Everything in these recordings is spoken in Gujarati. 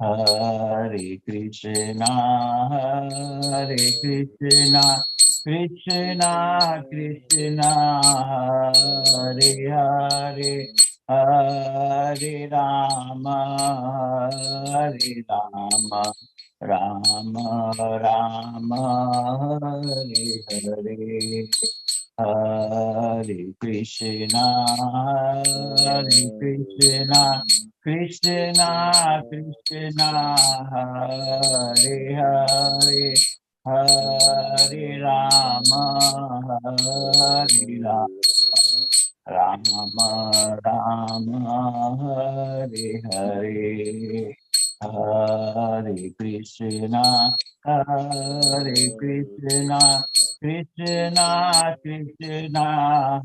Hare Krishna, Hare Krishna, Krishna Krishna, Hare Hare, Hare Rama, Hare Rama, Rama Rama, Hare Hare. Hare Krishna, Hare Krishna, Krishna Krishna, Hare Hare, Hare Rama, Hare Rama, Rama Rama, Hare Hare. Hare Krishna, Hare Krishna, Krishna Krishna,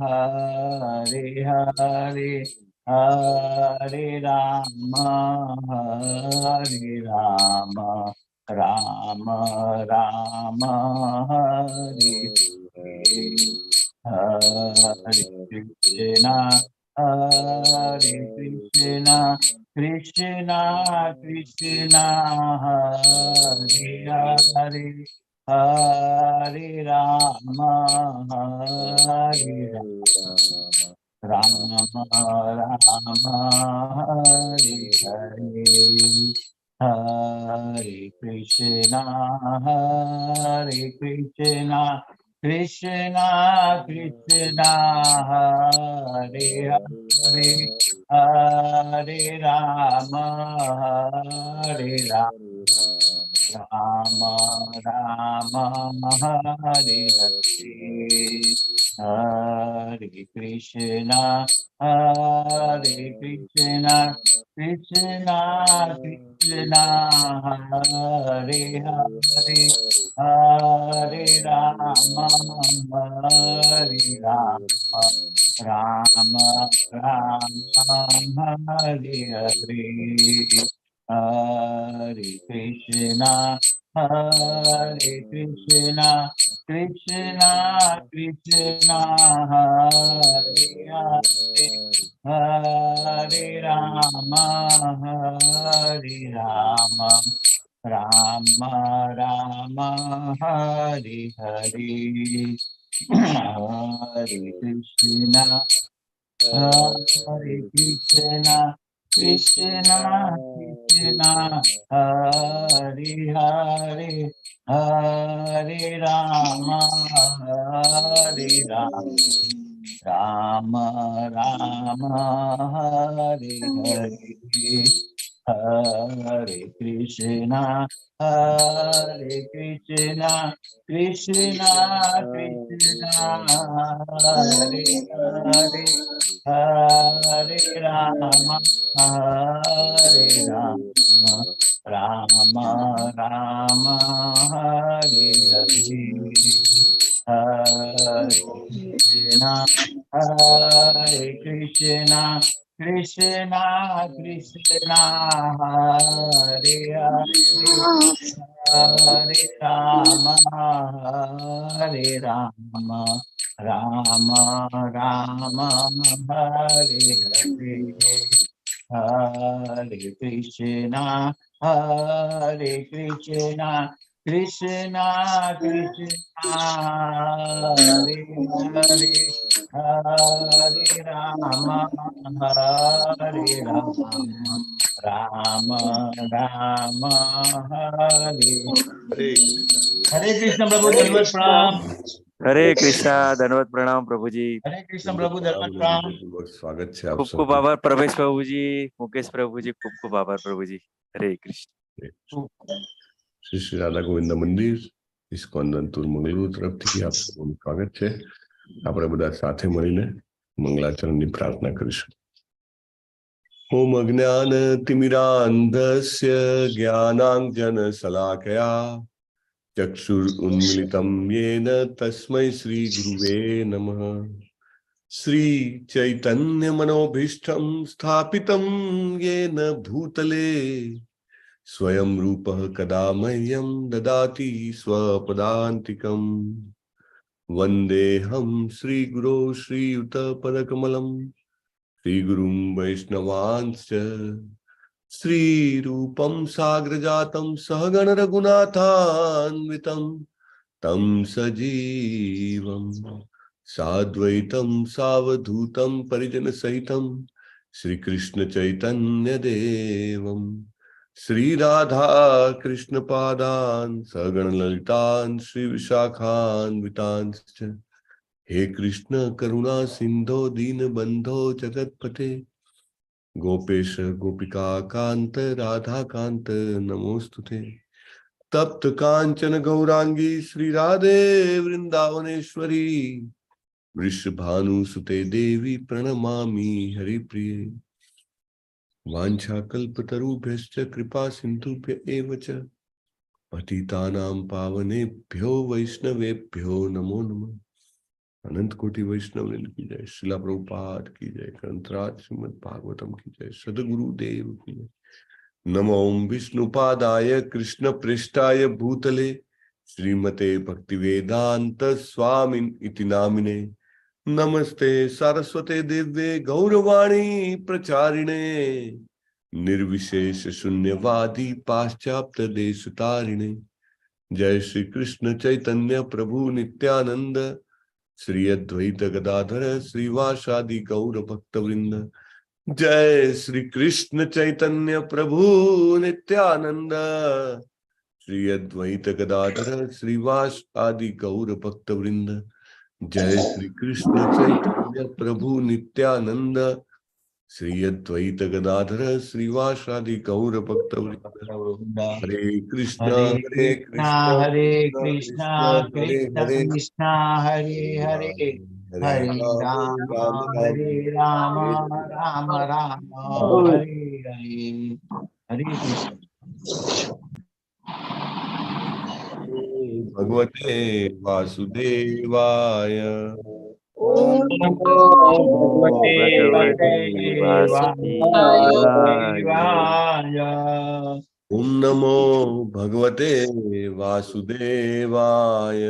Hare Hare, Hare Rama, Hare Rama, Rama Rama, Hare Hare. Hare Krishna, Hare Krishna, Krishna Krishna, Hare Hare, Hare Rama, Hare Rama, Rama Rama, Hare Hare. Hare Krishna, Hare Krishna, Krishna Krishna, Hare Hare, Hare Rama, Hare Rama, Rama Rama, Hare Hare. Hare Krishna, Hare Krishna, Krishna Krishna, Hare Hare, Hare Rama, Hare Rama, Rama Rama, Hare Hare. Hare Krishna, Hare Krishna, Krishna Krishna, Hare Hare, Hare Rama, Hare Rama, Rama Rama, Hare Hare. Hare Krishna, Hare Krishna, Krishna Krishna, Hare Hare, Hare Rama, Hare Rama, Rama Rama, Hare Hare. Hare Krishna, Hare Krishna, Krishna Krishna, Hare Hare, Hare Rama, Hare Rama, Rama Rama, Hare Hare. Hare Krishna, Hare Krishna, Krishna Krishna, Hare Hare, Hare Rama, Hare Rama, Rama Rama, Hare Hare. Hare Krishna, Hare Krishna, Krishna Krishna, Hare Hare, Hare Rama, Hare Rama, Rama Rama, Hare हरे Hare Krishna Prabhu Dhanavad Pranam. हरे कृष्णा, धन्यवाद प्रणाम प्रभु जी। हरे कृष्ण प्रभु धन्यवाद प्रणाम। स्वागत है आप खूब खूब सबको। आभार प्रवेश प्रभु जी, मुकेश प्रभु जी, खूब खूब आभार प्रभु जी। हरे कृष्ण। श्री श्री राधा गोविंद मंदिर इस्कॉन અંતર મંગળૂર તરફથી આપ સૌનું સ્વાગત છે। આપણે બધા સાથે મળીને મંગલાચરણની પ્રાર્થના કરીશું। ઓમ અજ્ઞાન તિમિરાંધસ્ય જ્ઞાનાંજનશલાકયા ચક્ષુરુન્મિલિतं येन तस्मै श्री गुरुवे नमः। श्री चैतन्य मनोभीष्टं स्थापितं येन भूतले स्वयं रूपः कदा मह्यं ददाति स्वपदान्तिकम्। वन्देऽहं श्रीगुरो श्रीयुतपदकमलं श्रीगुरुं वैष्णवांश्च श्रीरूपं साग्रजातं सहगण रघुनाथान्वितं तं सजीवं साद्वैतं सावधूतं परिजन सहितं श्रीकृष्ण चैतन्य देवं श्री राधा कृष्ण पादान् सगण ललितान् श्री विशाखान्वितांश्च हे कृष्ण करुणा सिंधो दीन बंधो जगतपते गोपेश गोपिका कांत राधा कांत नमोस्तुते तप्त कांचन गौरांगी श्री राधे वृंदावनेश्वरी वृषभानुसुते देवी प्रणमामि हरिप्रिये वाञ्छाकल्पतरुभ्यश्च कृपा सिन्धुभ्य एव च पतितानां पावनेभ्यो वैष्णवेभ्यो नमो नमः। अनंत कोटि वैष्णव वृंद की जय, शिला प्रभुपाद की जय, ग्रंथराज श्रीमद् भागवतम की जय, सद्गुरुदेव की जय। नमो विष्णुपादाय कृष्ण पृष्ठाय भूतले श्रीमते भक्तिवेदांत स्वामिन इति नामिने नमस्ते सारस्वते दिव्ये गौरवाणी प्रचारिणे निर्विशेष शून्यवादी पाश्चात्य देश तारिणे जय श्री कृष्ण चैतन्य प्रभु नित्यानंद श्री अद्वैत गदाधर श्रीवासादि गौर भक्त वृंद जय श्री कृष्ण चैतन्य प्रभु नित्यानंद श्री अद्वैत गदाधर श्रीवास आदि गौर भक्त वृंद जय श्री कृष्ण चैतन्य प्रभु नित्यानंद श्री अद्वैत गदाधर श्रीवास आदि गौर भक्त वृंद हरे कृष्ण हरे कृष्णा हरे कृष्ण हरे कृष्णा हरे हरे हरे राम हरे राम राम राम हरे हरे हरे कृष्ण। भगवते वासुदेवाय ओम नमो भगवते वासुदेवाय। ओम नमो भगवते वासुदेवाय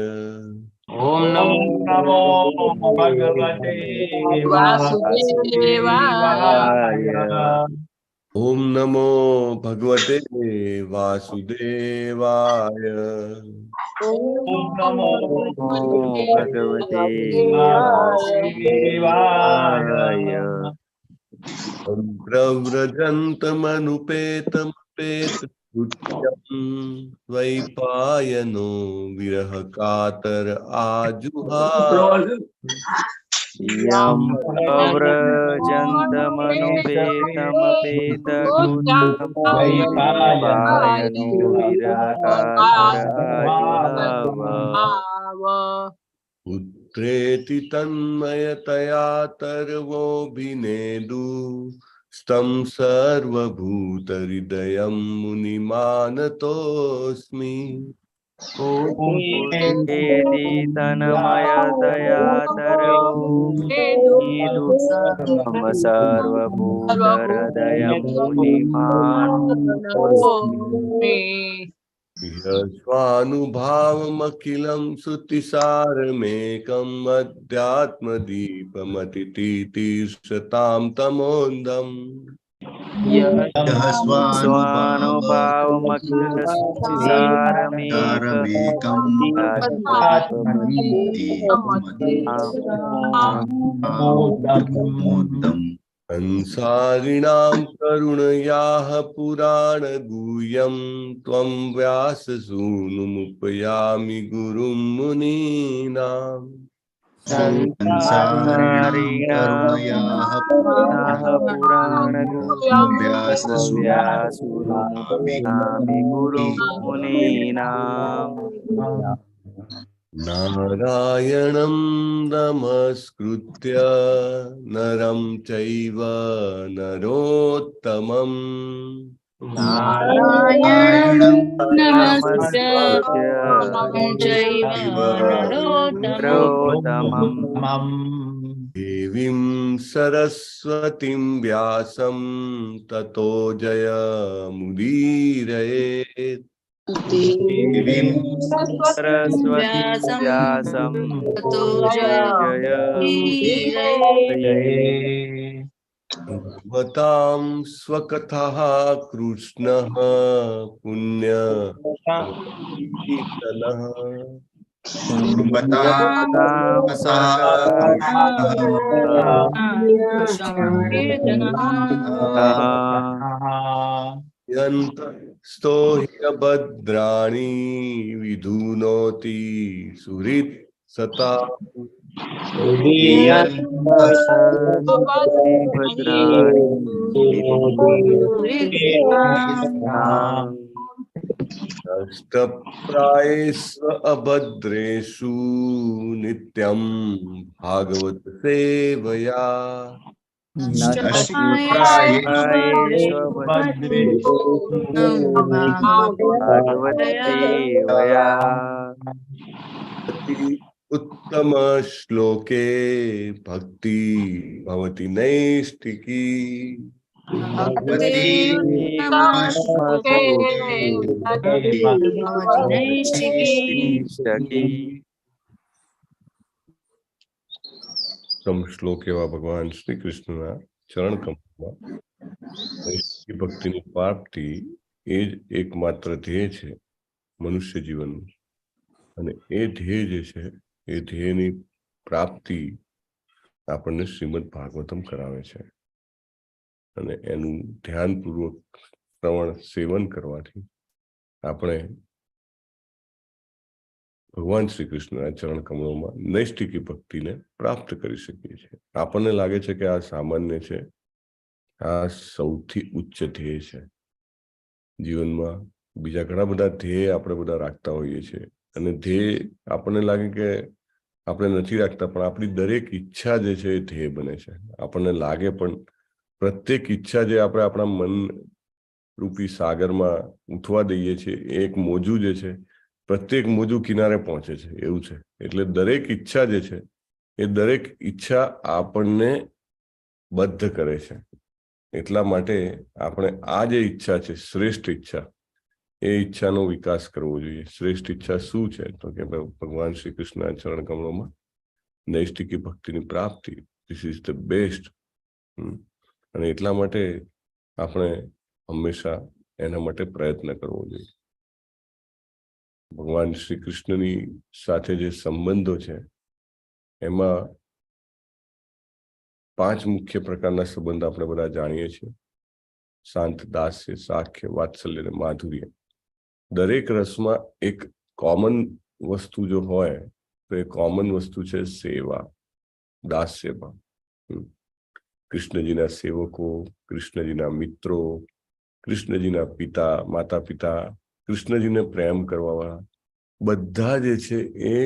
ओम नमो भगवते वासुदेवाय। ओम नमो भगवते वासुदेवाय ओम नमो भगवते वासुदेवाय। वासुदेवाय प्रव्रजन्तमनुपेतमपेत द्वैपायनो विरह कातर आजुहाव यं प्रव्रजन्तमनुपेतमपेतकृत्यपायनो विरहकातराजुहाव पुत्रेति तन्मयतया तर्वोऽभिनेदु स्तं सर्वभूतहृदयं मुनिमानतोऽस्मि पुत्रेति तन्मयतया तर्वो मम सर्वभूतहृदयं मुनिमानतोऽस्मि यस्वानुभावमखिलं श्रुतिसारमेकम् अध्यात्मदीपमतितीतीर्षतां तमोन्दम् संसारिणां करुणयाः पुराणगुह्यं त्वं व्याससूनुमुपयामि गुरुं मुनीनाम् संसारिणां पुराणगुह्यं गुरुं मुनीनाम् नारायणं नमस्कृत्य नरं चैव नरोत्तमम् नारायणं नमस्कृत्य नमस्कृत्य चैव नरोत्तमम् देवीं सरस्वतीं व्यासं ततो जयमुदीरयेत् देवीं सरस्वती व्यासं व्यासं ततो जय जयमुदीरयेत्। બતામ સ્વકથા કૃષ્ણ પુણ્ય યંતો ભદ્રાણી વિધુનોતિ સુરીત સતા નષ્ટપ્રાયેષ્વ અભદ્રેષુ નિત્યમ ભાગવત સેવયા ઉત્તમ શ્લોકે ભક્તિ ભવતિ નૈષ્ટિકી ઉત્તમ શ્લોક એવા ભગવાન શ્રી કૃષ્ણના ચરણ કમળમાં નૈષ્ટિકી ભક્તિની પ્રાપ્તિ એ જ એકમાત્ર ધ્યેય છે મનુષ્ય જીવનનું. અને એ ધ્યેય જે છે એ ધ્યેયની પ્રાપ્તિ આપણને શ્રીમદ ભાગવતમ કરાવે છે. અને એનું ધ્યાનપૂર્વક શ્રવણ સેવન કરવાથી આપણે ભગવાન શ્રી કૃષ્ણના ચરણ કમળોમાં નૈષ્ટિકી ભક્તિને પ્રાપ્ત કરી શકીએ છીએ. આપણને લાગે છે કે આ સામાન્ય છે, આ સૌથી ઉચ્ચ ધ્યેય છે. જીવનમાં બીજા ઘણા બધા ધ્યેય આપણે બધા રાખતા હોઈએ છીએ અને ધ્યેય આપણને લાગે કે આપણે નથી રાખતા, પણ આપણી દરેક ઈચ્છા જે છે એ ધ્યેય બને છે. આપણને લાગે પણ પ્રત્યેક ઈચ્છા જે આપણે આપણા મન રૂપી સાગરમાં ઉઠવા દઈએ છીએ એ એક મોજું જે છે, પ્રત્યેક મોજું કિનારે પહોંચે છે એવું છે. એટલે દરેક ઈચ્છા જે છે એ દરેક ઈચ્છા આપણને બદ્ધ કરે છે. એટલા માટે આપણે આ જે ઈચ્છા છે, શ્રેષ્ઠ ઈચ્છા, એ ઈચ્છાનો વિકાસ કરવો જોઈએ. શ્રેષ્ઠ ઈચ્છા શું છે? તો કે ભગવાન શ્રી કૃષ્ણના ચરણ કમળોમાં નૈષ્ટિકી ભક્તિની પ્રાપ્તિ. This is the best. અને એટલા માટે આપણે હંમેશા એના માટે પ્રયત્ન કરવો જોઈએ. ભગવાન શ્રી કૃષ્ણની સાથે જે સંબંધો છે એમાં 5 મુખ્ય પ્રકારના સંબંધ આપણે બધા જાણીએ છીએ: શાંત, દાસ્ય, સાખ્ય, વાત્સલ્ય અને માધુર્ય. દરેક રસમાં એક કોમન વસ્તુ જો હોય તો એ કોમન વસ્તુ છે સેવા, દાસ્યમાં. કૃષ્ણજીના સેવકો, કૃષ્ણજીના મિત્રો, કૃષ્ણજીના પિતા, માતા પિતા, કૃષ્ણજીને પ્રેમ કરવાવાળા બધા જે છે એ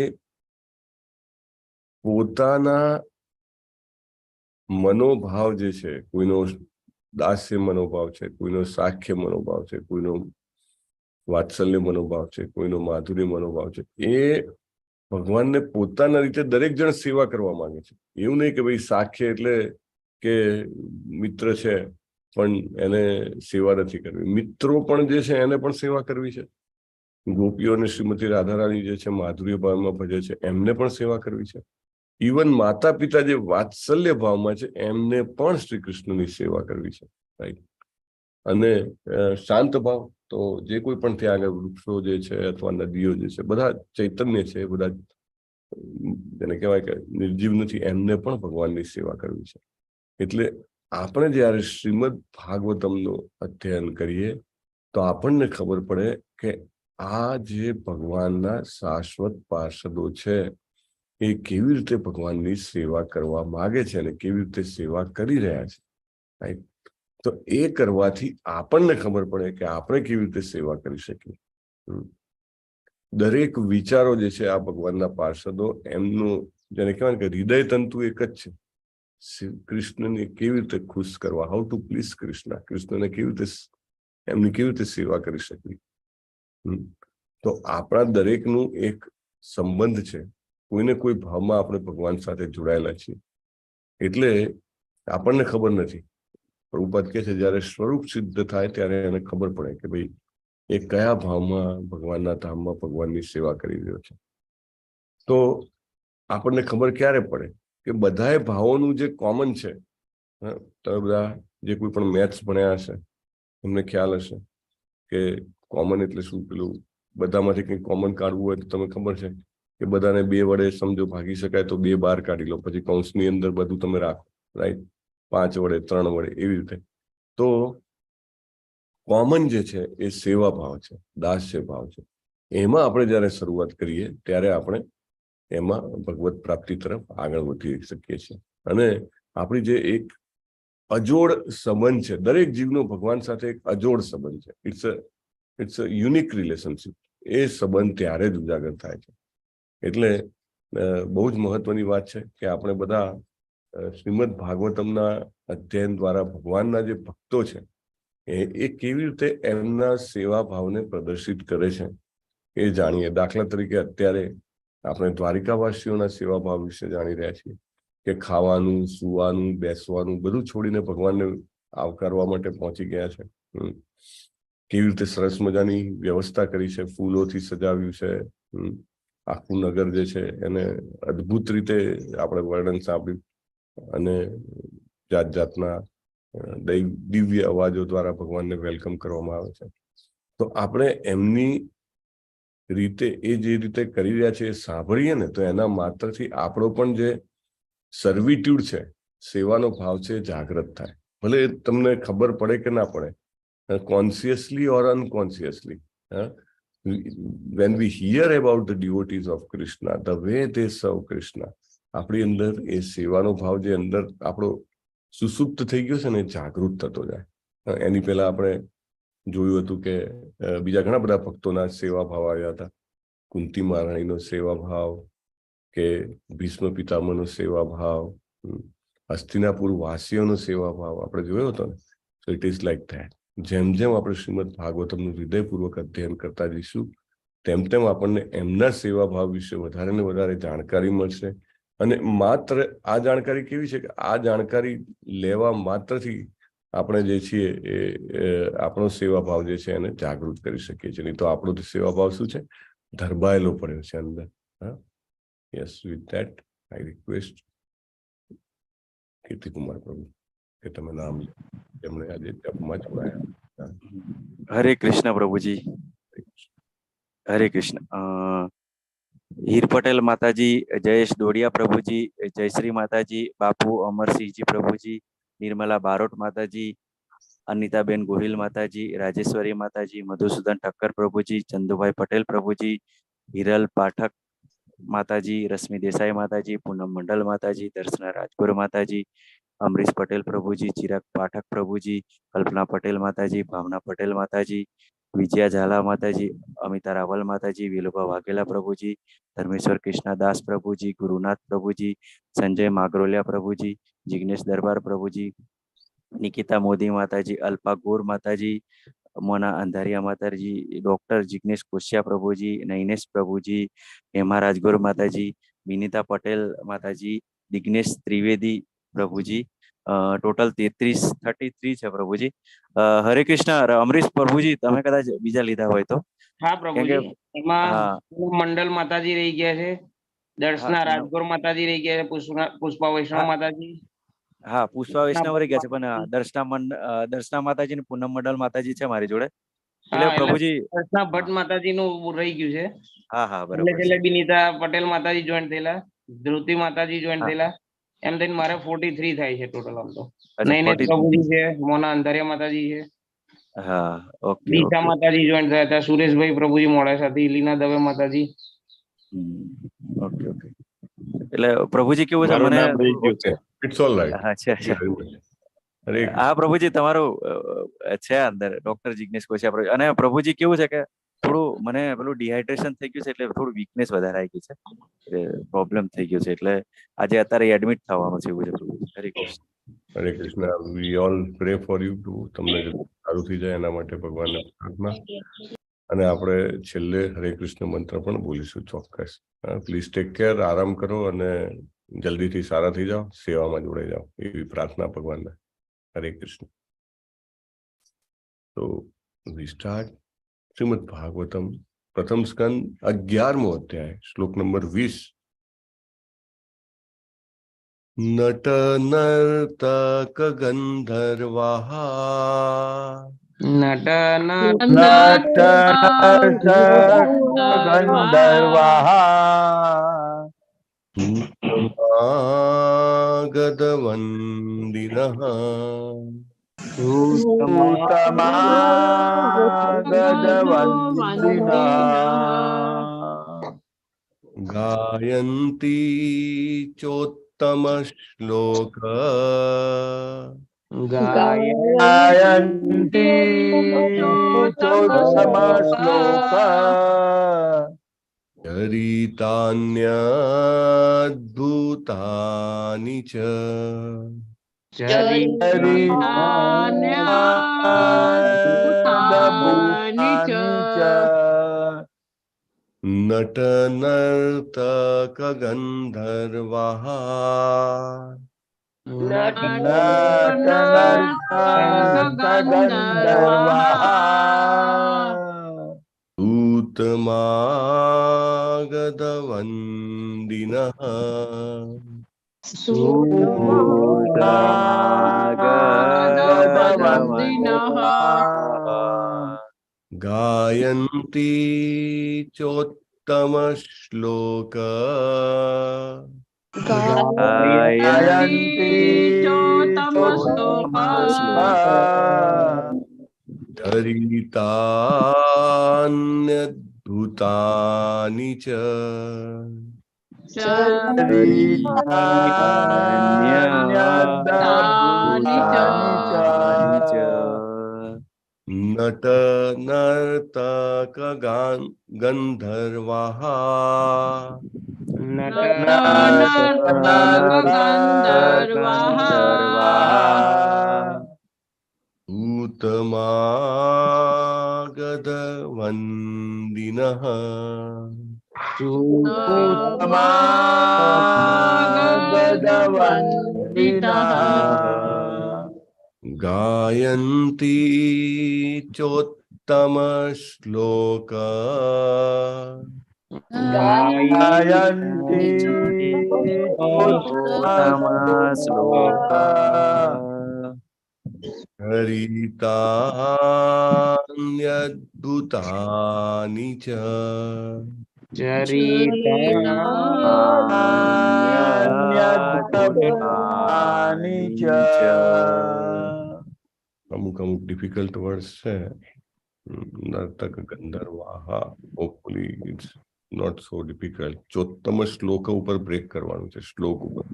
પોતાના મનોભાવ જે છે, કોઈનો દાસ્ય મનોભાવ છે, કોઈનો સાખ્ય મનોભાવ છે, કોઈનો વાત્સલ્ય મનોભાવ છે, કોઈનો માધુર્ય મનોભાવ છે, એ ભગવાનને પોતાના રીતે દરેક જણ સેવા કરવા માંગે છે. એવું નહીં કે ભાઈ સાખ્ય એટલે કે મિત્ર છે પણ એને સેવા નથી કરવી. મિત્રો પણ જે છે એને પણ સેવા કરવી છે. ગોપીઓ અને શ્રીમતી રાધારાણી જે છે માધુર્ય ભાવમાં ભજે છે, એમને પણ સેવા કરવી છે. ઇવન માતા પિતા જે વાત્સલ્ય ભાવમાં છે એમને પણ શ્રી કૃષ્ણની સેવા કરવી છે. રાઈટ. અને શાંત ભાવ તો જે કોઈ પણ ત્યાં આગળ વૃક્ષો જે છે અથવા નદીઓ જે છે, બધા ચૈતન્ય છે, બધા એને કહેવાય કે નિર્જીવ નથી, એમને પણ ભગવાનની સેવા કરવી છે. એટલે આપણે જ્યારે શ્રીમદ ભાગવતમનું અધ્યયન કરીએ તો આપણને ખબર પડે કે આ જે ભગવાનના શાશ્વત પાર્ષદો છે એ કેવી રીતે ભગવાનની સેવા કરવા માંગે છે અને કેવી રીતે સેવા કરી રહ્યા છે. રાઈટ. તો એ કરવાથી આપણને ખબર પડે કે આપણે કેવી રીતે સેવા કરી શકીએ. દરેક વિચારો જે છે આ ભગવાનના પાર્ષદો, એમનું જેને કહેવાય કે હૃદય તંતુ એક જ છે. કૃષ્ણને કેવી રીતે ખુશ કરવા, હાઉ ટુ પ્લીઝ કૃષ્ણ, કૃષ્ણને કેવી રીતે એમની કેવી રીતે સેવા કરી શકવી. તો આપણા દરેકનું એક સંબંધ છે. કોઈને કોઈ ભાવમાં આપણે ભગવાન સાથે જોડાયેલા છીએ. એટલે આપણને ખબર નથી. પ્રભુપાદ કહે છે જયારે સ્વરૂપ સિદ્ધ થાય ત્યારે એને ખબર પડે કે ભાઈ એ કયા ભાવમાં ભગવાનના ધામમાં ભગવાનની સેવા કરી રહ્યો છે. તો આપણને ખબર ક્યારે પડે કે બધાએ ભાવોનું જે કોમન છે, તમે બધા જે કોઈ પણ મેથ્સ ભણ્યા હશે એમને ખ્યાલ હશે કે કોમન એટલે શું. પેલું બધામાંથી કંઈક કોમન કાઢવું હોય તો તમે ખબર છે કે બધાને 2 વડે સમજો ભાગી શકાય તો 2 બહાર કાઢી લો, પછી કૌંસની અંદર બધું તમે રાખો, રાઈટ. 5 વડે 3 વડે એવી રીતે. તો કોમન જે છે એ સેવા ભાવ છે, દાસ્ય ભાવ છે. એમાં આપણે જયારે શરૂઆત કરીએ ત્યારે આપણે એમાં ભગવત પ્રાપ્તિ તરફ આગળ વધી શકીએ છીએ. અને આપણી જે એક અજોડ સંબંધ છે, દરેક જીવનો ભગવાન સાથે એક અજોડ સંબંધ છે. It's a unique relationship. એ સંબંધ ત્યારે જ ઉજાગર થાય છે. એટલે બહુ જ મહત્વની વાત છે કે આપણે બધા શ્રીમદ ભાગવતમના અધ્યયન દ્વારા ભગવાનના જે ભક્તો છે એ કેવી રીતે એમના સેવા ભાવને પ્રદર્શિત કરે છે એ જાણીએ. દાખલા તરીકે અત્યારે આપણે દ્વારિકાવાસીઓના સેવા ભાવ વિશે જાણી રહ્યા છીએ કે ખાવાનું, સુવાનું, બેસવાનું બધું છોડીને ભગવાનને આવકારવા માટે પહોંચી ગયા છે. કેવી રીતે સરસ મજાની વ્યવસ્થા કરી છે, ફૂલોથી સજાવ્યું છે. આખું નગર જે છે એને અદ્ભુત રીતે આપણે વર્ણન સાંભળ્યું અને જાત જાતના દિવ્ય અવાજો દ્વારા ભગવાનને વેલકમ કરવામાં આવે છે. તો આપણે એમની રીતે એ જે રીતે કરી રહ્યા છે એ સાંભળીએ ને તો એના માત્રથી આપણો પણ જે સર્વિટ્યુડ છે, સેવાનો ભાવ છે, જાગૃત થાય. ભલે તમને ખબર પડે કે ના પડે, consciously or unconsciously. when we hear about the devotees of Krishna, the way they serve Krishna, આપણી અંદર એ સેવાનો ભાવ જે અંદર આપણો સુસુપ્ત થઈ ગયો છે ને જાગૃત થતો જાય. એની પહેલા આપણે જોયું હતું કે બીજા ઘણા બધા ભક્તોના સેવા ભાવ આવ્યા હતા. કુંતી મહારાણીનો સેવા ભાવ, કે ભીષ્મ પિતામહનો સેવા ભાવ, હસ્તિનાપુર વાસીઓનો સેવા ભાવ આપણે જોયો હતો ને. So it is like that. જેમ જેમ આપણે શ્રીમદ ભાગવતમનું હૃદયપૂર્વક અધ્યયન કરતા જઈશું તેમ તેમ આપણને એમના સેવા ભાવ વિશે વધારે ને વધારે જાણકારી મળશે. અને માત્ર આ જાણકારી કેવી છે કે આ જાણકારી લેવા માત્રથી આપણે જે છીએ એ આપણો સેવા ભાવ જે છે એને જાગૃત કરી શકીએ છીએ. નહીં તો આપણો સેવા ભાવ શું છે? ધરબાયેલો પડ્યો છે અંદર. Yes, with that I request Kirtikumar Prabhu કે તમે નામ લો, એમણે આજે જપમાં જોડાયા. હરે કૃષ્ણ પ્રભુજી. હરે કૃષ્ણ. હીર પટેલ માતાજી, જયેશ દોડિયા પ્રભુજી, જયશ્રી માતાજી, બાપુ અમરસિંહજી પ્રભુજી, નિર્મલા બારોટ માતાજી, અનિતાબેન ગોહિલ માતાજી, રાજેશ્વરી માતાજી, મધુસૂદન ઠક્કર પ્રભુજી, ચંદુભાઈ પટેલ પ્રભુજી, હિરલ પાઠક માતાજી, રશ્મિ દેસાઈ માતાજી, પૂનમ મંડલ માતાજી, દર્શના રાજપુર માતાજી, અમરીશ પટેલ પ્રભુજી, ચિરાગ પાઠક પ્રભુજી, કલ્પના પટેલ માતાજી, ભાવના પટેલ માતાજી, વિજયા ઝાલા માતાજી, અમિતા રાવલ માતાજી, વિલોબા વાઘેલા પ્રભુજી, ધર્મેશ્વર કૃષ્ણદાસ પ્રભુજી, ગુરુનાથ પ્રભુજી, સંજય માગરોલિયા પ્રભુજી, જિગ્નેશ દરબાર પ્રભુજી, નિકિતા મોદી માતાજી, અલ્પા ગોર માતાજી, મોના અંધારિયા માતાજી, ડોક્ટર જિગ્નેશ કોશિયા પ્રભુજી, નૈનેશ પ્રભુજી, હેમા રાજગોર માતાજી, વિનીતા પટેલ માતાજી, દિગ્નેશ ત્રિવેદી પ્રભુજી. ટોટલ 33 છે પ્રભુજી. હરે કૃષ્ણ. અમરીશ પ્રભુજી, તમે કદાચ બીજા લીધા હોય તો. હા પ્રભુજી, એમાં મંડલ માતાજી રહી ગયા છે, દર્શના રાજગોર માતાજી રહી ગયા છે, પુષ્પા વૈષ્ણવ માતાજી. હા, પુષ્પા વૈષ્ણવ રહી ગયા છે, પણ દર્શના માતાજી ને પૂનમ મંડલ માતાજી છે મારી જોડે. એટલે પ્રભુજી દર્શના ભટ્ટ માતાજી નું રહી ગયું છે. હા હા બરાબર. એટલે વિનીતા પટેલ માતાજી જોઈન્ટ થયેલા, ધ્રુતિ માતાજી જોઈન્ટ થયેલા, એમ થઈને મારે 43 થાય છે ટોટલ. આમ તો નૈનેશ પ્રભુજી છે, મોના અંધારિયા માતાજી છે. હા, ઓકે. દીશા માતાજી જોઈન્ટ થયા હતા, સુરેશભાઈ પ્રભુજી મોડાસાથી, લીના દવે માતાજી. Okay okay. એટલે પ્રભુજી કેવું છે મને ઇટ્સ ઓલ રાઈટ. હા પ્રભુજી, તમારું છે અંદર ડોક્ટર જિગ્નેશ કોશિયા પ્રભુ. અને પ્રભુજી કેવું છે કે થોડું મને પેલું ડિહાઇડ્રેશન થઈ ગયું છે, એટલે થોડું વીકનેસ વધારે આવી ગઈ છે, એટલે પ્રોબ્લેમ થઈ ગયો છે, એટલે આજે અત્યારે એડમિટ થવાનું છે એવું છે પ્રભુજી. Hare Krishna. Hare Krishna. We all pray for you to તમને સારું થઈ જાય એના માટે ભગવાનને પ્રાર્થના. અને આપણે છેલ્લે હરે કૃષ્ણ મંત્ર પણ બોલીશું ચોક્કસ. પ્લીઝ ટેક કેર, આરામ કરો અને જલ્દીથી સારા થઈ જાઓ, સેવામાં જોડાઈ જાઓ એવી પ્રાર્થના ભગવાનને. હરે કૃષ્ણ. તો વી સ્ટાર્ટ શ્રીમદ ભાગવતમ પ્રથમ સ્કંદ 11મો અધ્યાય, શ્લોક નંબર 20. नट नर्तक गंधर्वाः नट नट नर्तक गंधर्वाः सूतमागधवन्दिनः सूतमागधवन्दिनः गायन्ति चोत्तमश्लोक गायन्ति चोत्तमश्लोक चरितान्यद्भुतानि च चरितान्यद्भुतानि च नट नर्तक गंधर्वाः नट नर्तक गंधर्वाः सूतमागधवन्दिनः सूतमागधवन्दिनः गायन्ति चोत्तमश्लोक गायन्ति चोत्तमश्लोक चरितान्यद्भुतानि च चरितान्यद्भुतानि च नट नर्तक गंधर्वाः सूतमागधवन्दिनः सूतमागधवन्दिनः गायन्ति चोत्तमश्लोक गायन्ति चोत्तमश्लोक चरितान्यद्भुतानि च चरितान्यद्भुतानि च અમુક અમુક ડિફિકલ્ટ વર્ડ્સ છે. નર્તક ગંધર્વાહ, hopefully it's not so difficult. ચોત્તમ શ્લોક ઉપર બ્રેક કરવાનું છે, શ્લોક ઉપર.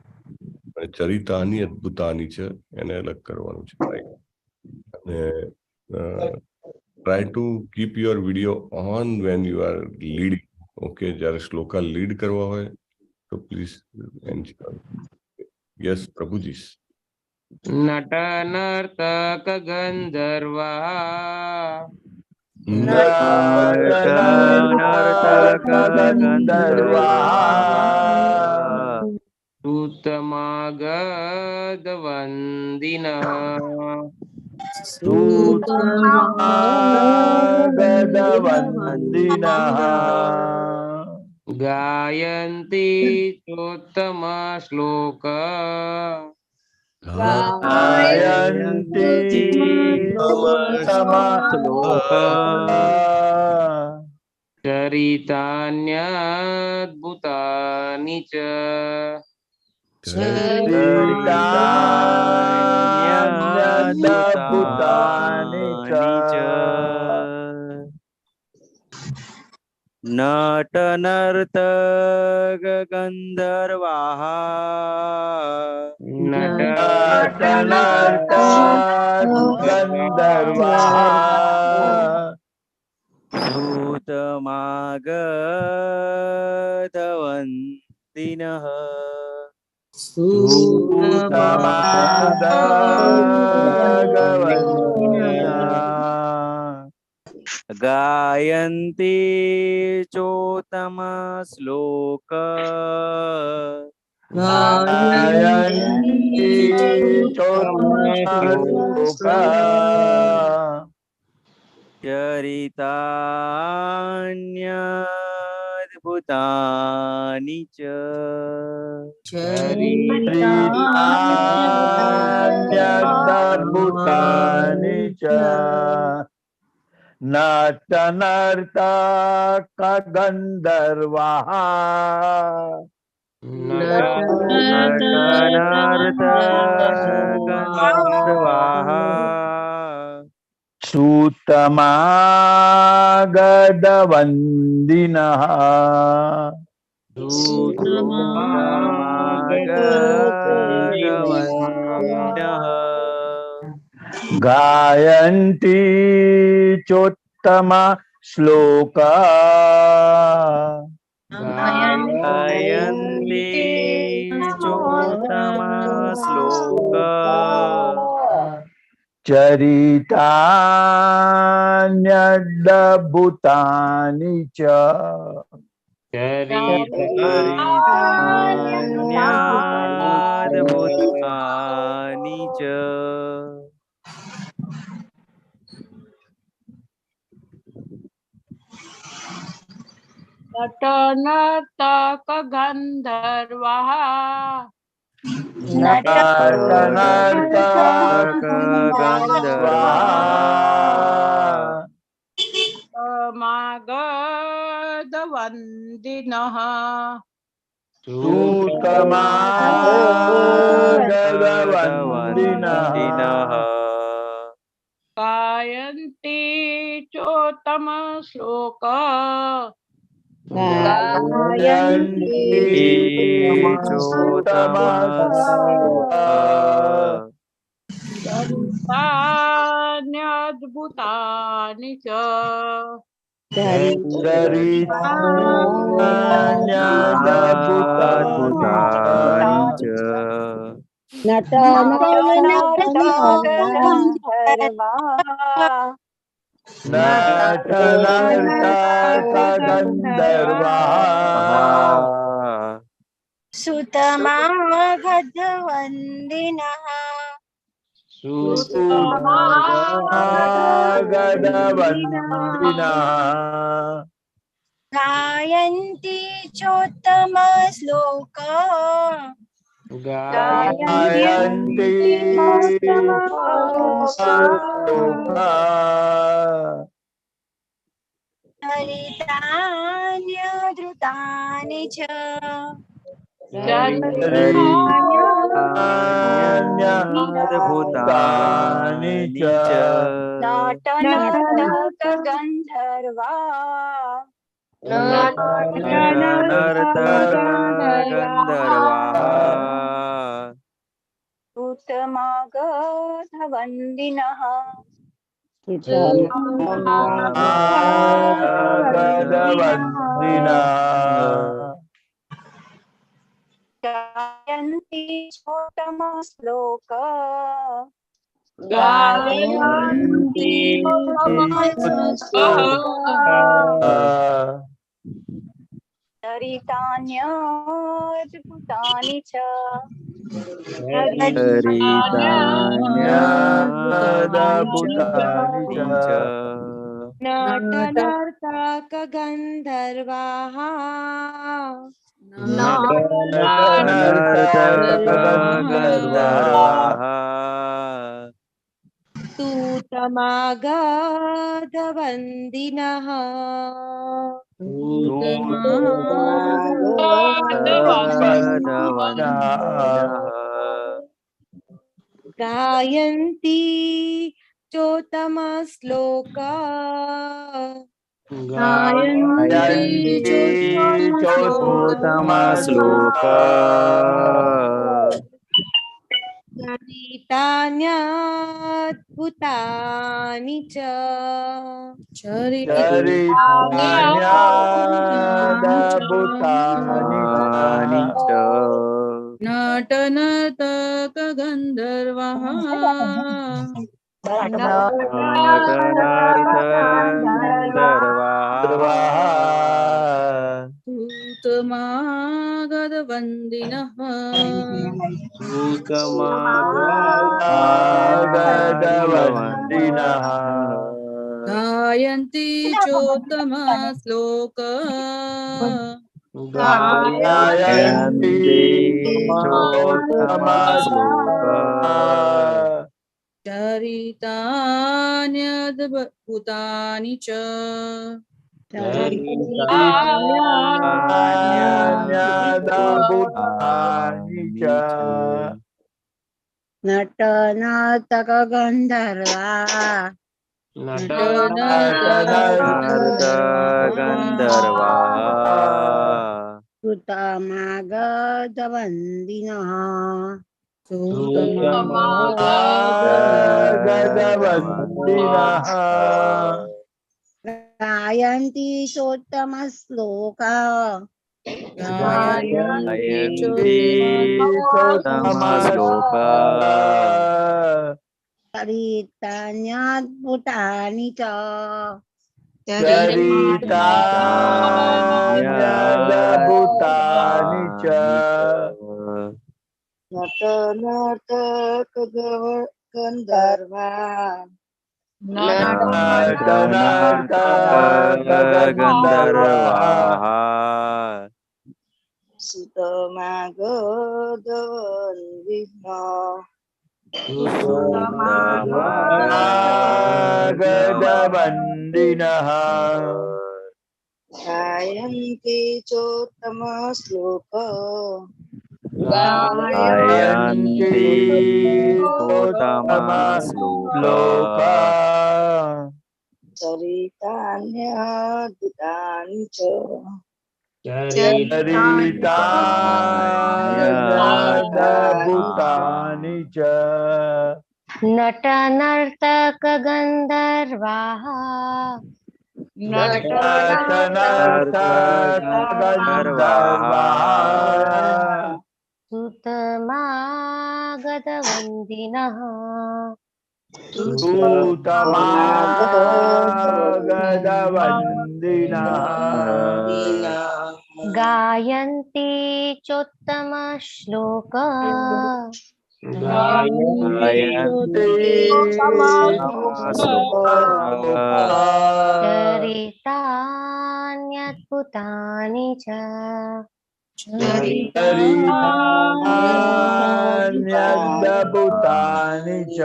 અને ચરિતાની અદ્ભુતાની છે એને અલગ કરવાનું છે. અને try to keep your video on when you are leading. Okay, જ્યારે શ્લોકા લીડ કરવા હોય તો પ્લીઝ એન્શ્યોર. યસ પ્રભુજી. नट नर्तक गंधर्वाः नर्तक गंधर्वाः सूतमागधवन्दिनः सूतमागधवन्दिनः गायन्ति चोत्तमश्लोक गायन्ति चोत्तमश्लोक चरितान्यद्भुतानि च चरितान्यद्भुतानि च नट नर्तक गंधर्वाः नट नर्तक गंधर्वाः सूतमागधवन्दिनः सूतमागधवन्दिनः गायन्ति चोत्तमश्लोक गायन्ति चोत्तमश्लोक चरितान्यद्भुतानि भूतानि च चरितान्यद्भुतानि च नटनर्तकगन्धर्वाः नटनर्तकगन्धर्वाः सूतमागधवन्दिनः सूतमागधवन्दिनः गायन्ति चोत्तम श्लोका गायन्ति चोत्तम श्लोक चरितान्यद्भुतानि च चरितान्यद्भुतानि च नटनर्तकगन्धर्वः नटनर्तकगन्धर्वाः समागधवन्दिनः सूतमागधवन्दिनः गायन्ति चोत्तम श्लोक गायन्ति चोत्तम चरितान्यद्भुतानि च चरितान्यद्भुतानि च नटनर्तकगन्धर्वाः सुतमागधवन्दिनः सूतमागधवन्दिनः गायन्ति चोत्तमश्लोक गायन्ति श्लोका चरितान्यद्भुतानि च चरितान्यद्भुतानि च नटनर्तकगन्धर्वा नटनर्तकगन्धर्वाः उत्तमागधवन्दिनः गधवन्दिनः गायन्ति चोत्तमश्लोक गायन्ति चरितान्यद्भुतानि च चरितान्यद्भुतानि च नटनर्तकगन्धर्वाः नटनर्तकगन्धर्वाः सूतमागधवन्दिनः गायन्ति चोत्तमश्लोक चोत्तमश्लोक चरितान्यद्भुतानि च चरितान्यद्भुतानि च नटनर्तकगन्धर्वः नटनर्तकगन्धर्वाः सूतमागधवन्दिनः सूतमागधवन्दिनः गायन्ति चोत्तमः श्लोक गायन्ति चोत्तम श्लोक चरितान्यद्भुतानि च चरितान्यद्भुतानि च नटनाटक गंधर्वा गंधर्वा सुतमागधवन्दिनः गदवन्दिनः गायन्ति सोत्तमश्लोका गायन्ति चोत्तम श्लोक चरितान्यद्भुतानि च चरितान्यद्भुतानि च नटनर्तक गंधर्वा गंधर्वाः गदवन्दिनः गायन्ति चोत्तमश्लोक गायन्ति चोत्तम श्लोक चरितान्यद्भुतानि च चरितान्यद्भुतानि च नटनर्तक गंधर्वाः गन्धर्वाः सुतमागधवन्दिनः गदवन्दिनः गायन्ति चोत्तमश्लोक गायन्ति चरितान्यद्भुतानि च चरितान्यद्भुतानि च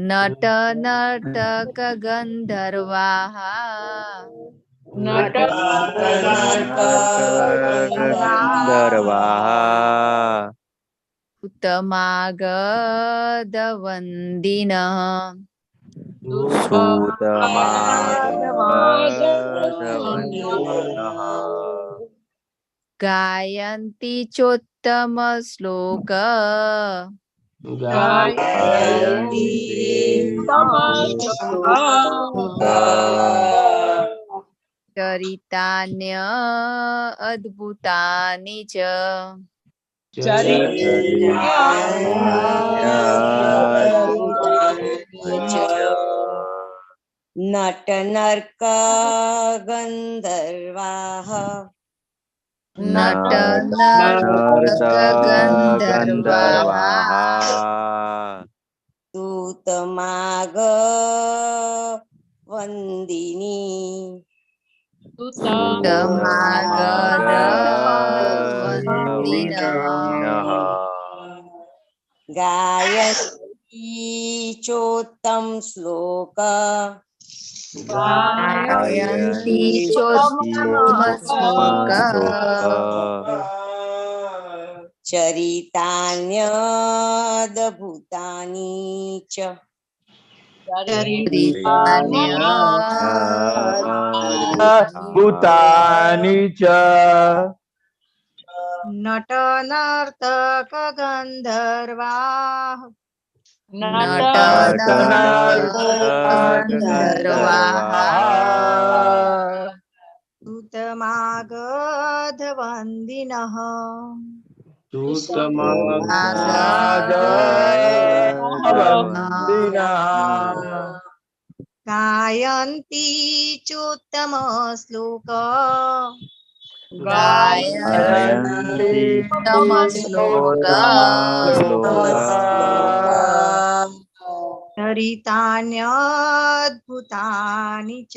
नटनर्तक गन्धर्वाः गन्धर्वाः उत्तमागधवन्दिनः सुतमागधवन्दिनः गायन्ति चोत्तमश्लोक गायन्ति चरितान्य अद्भुतानि च नटनर्क गंधर्वाः गंधर्वाः सूतमागवन्दिनी सुतमागधवन्दिनः गायन्ति चोत्तम श्लोक गायन्ति चोत्तम श्लोक चरितान्यद्भुतानि च भूतानि च नटनर्तक गंधर्वाः सूतमागधवन्दिनः गायन्ति चोत्तम श्लोक गायन्ति उत्तम श्लोका चरितान्यद्भुतानि च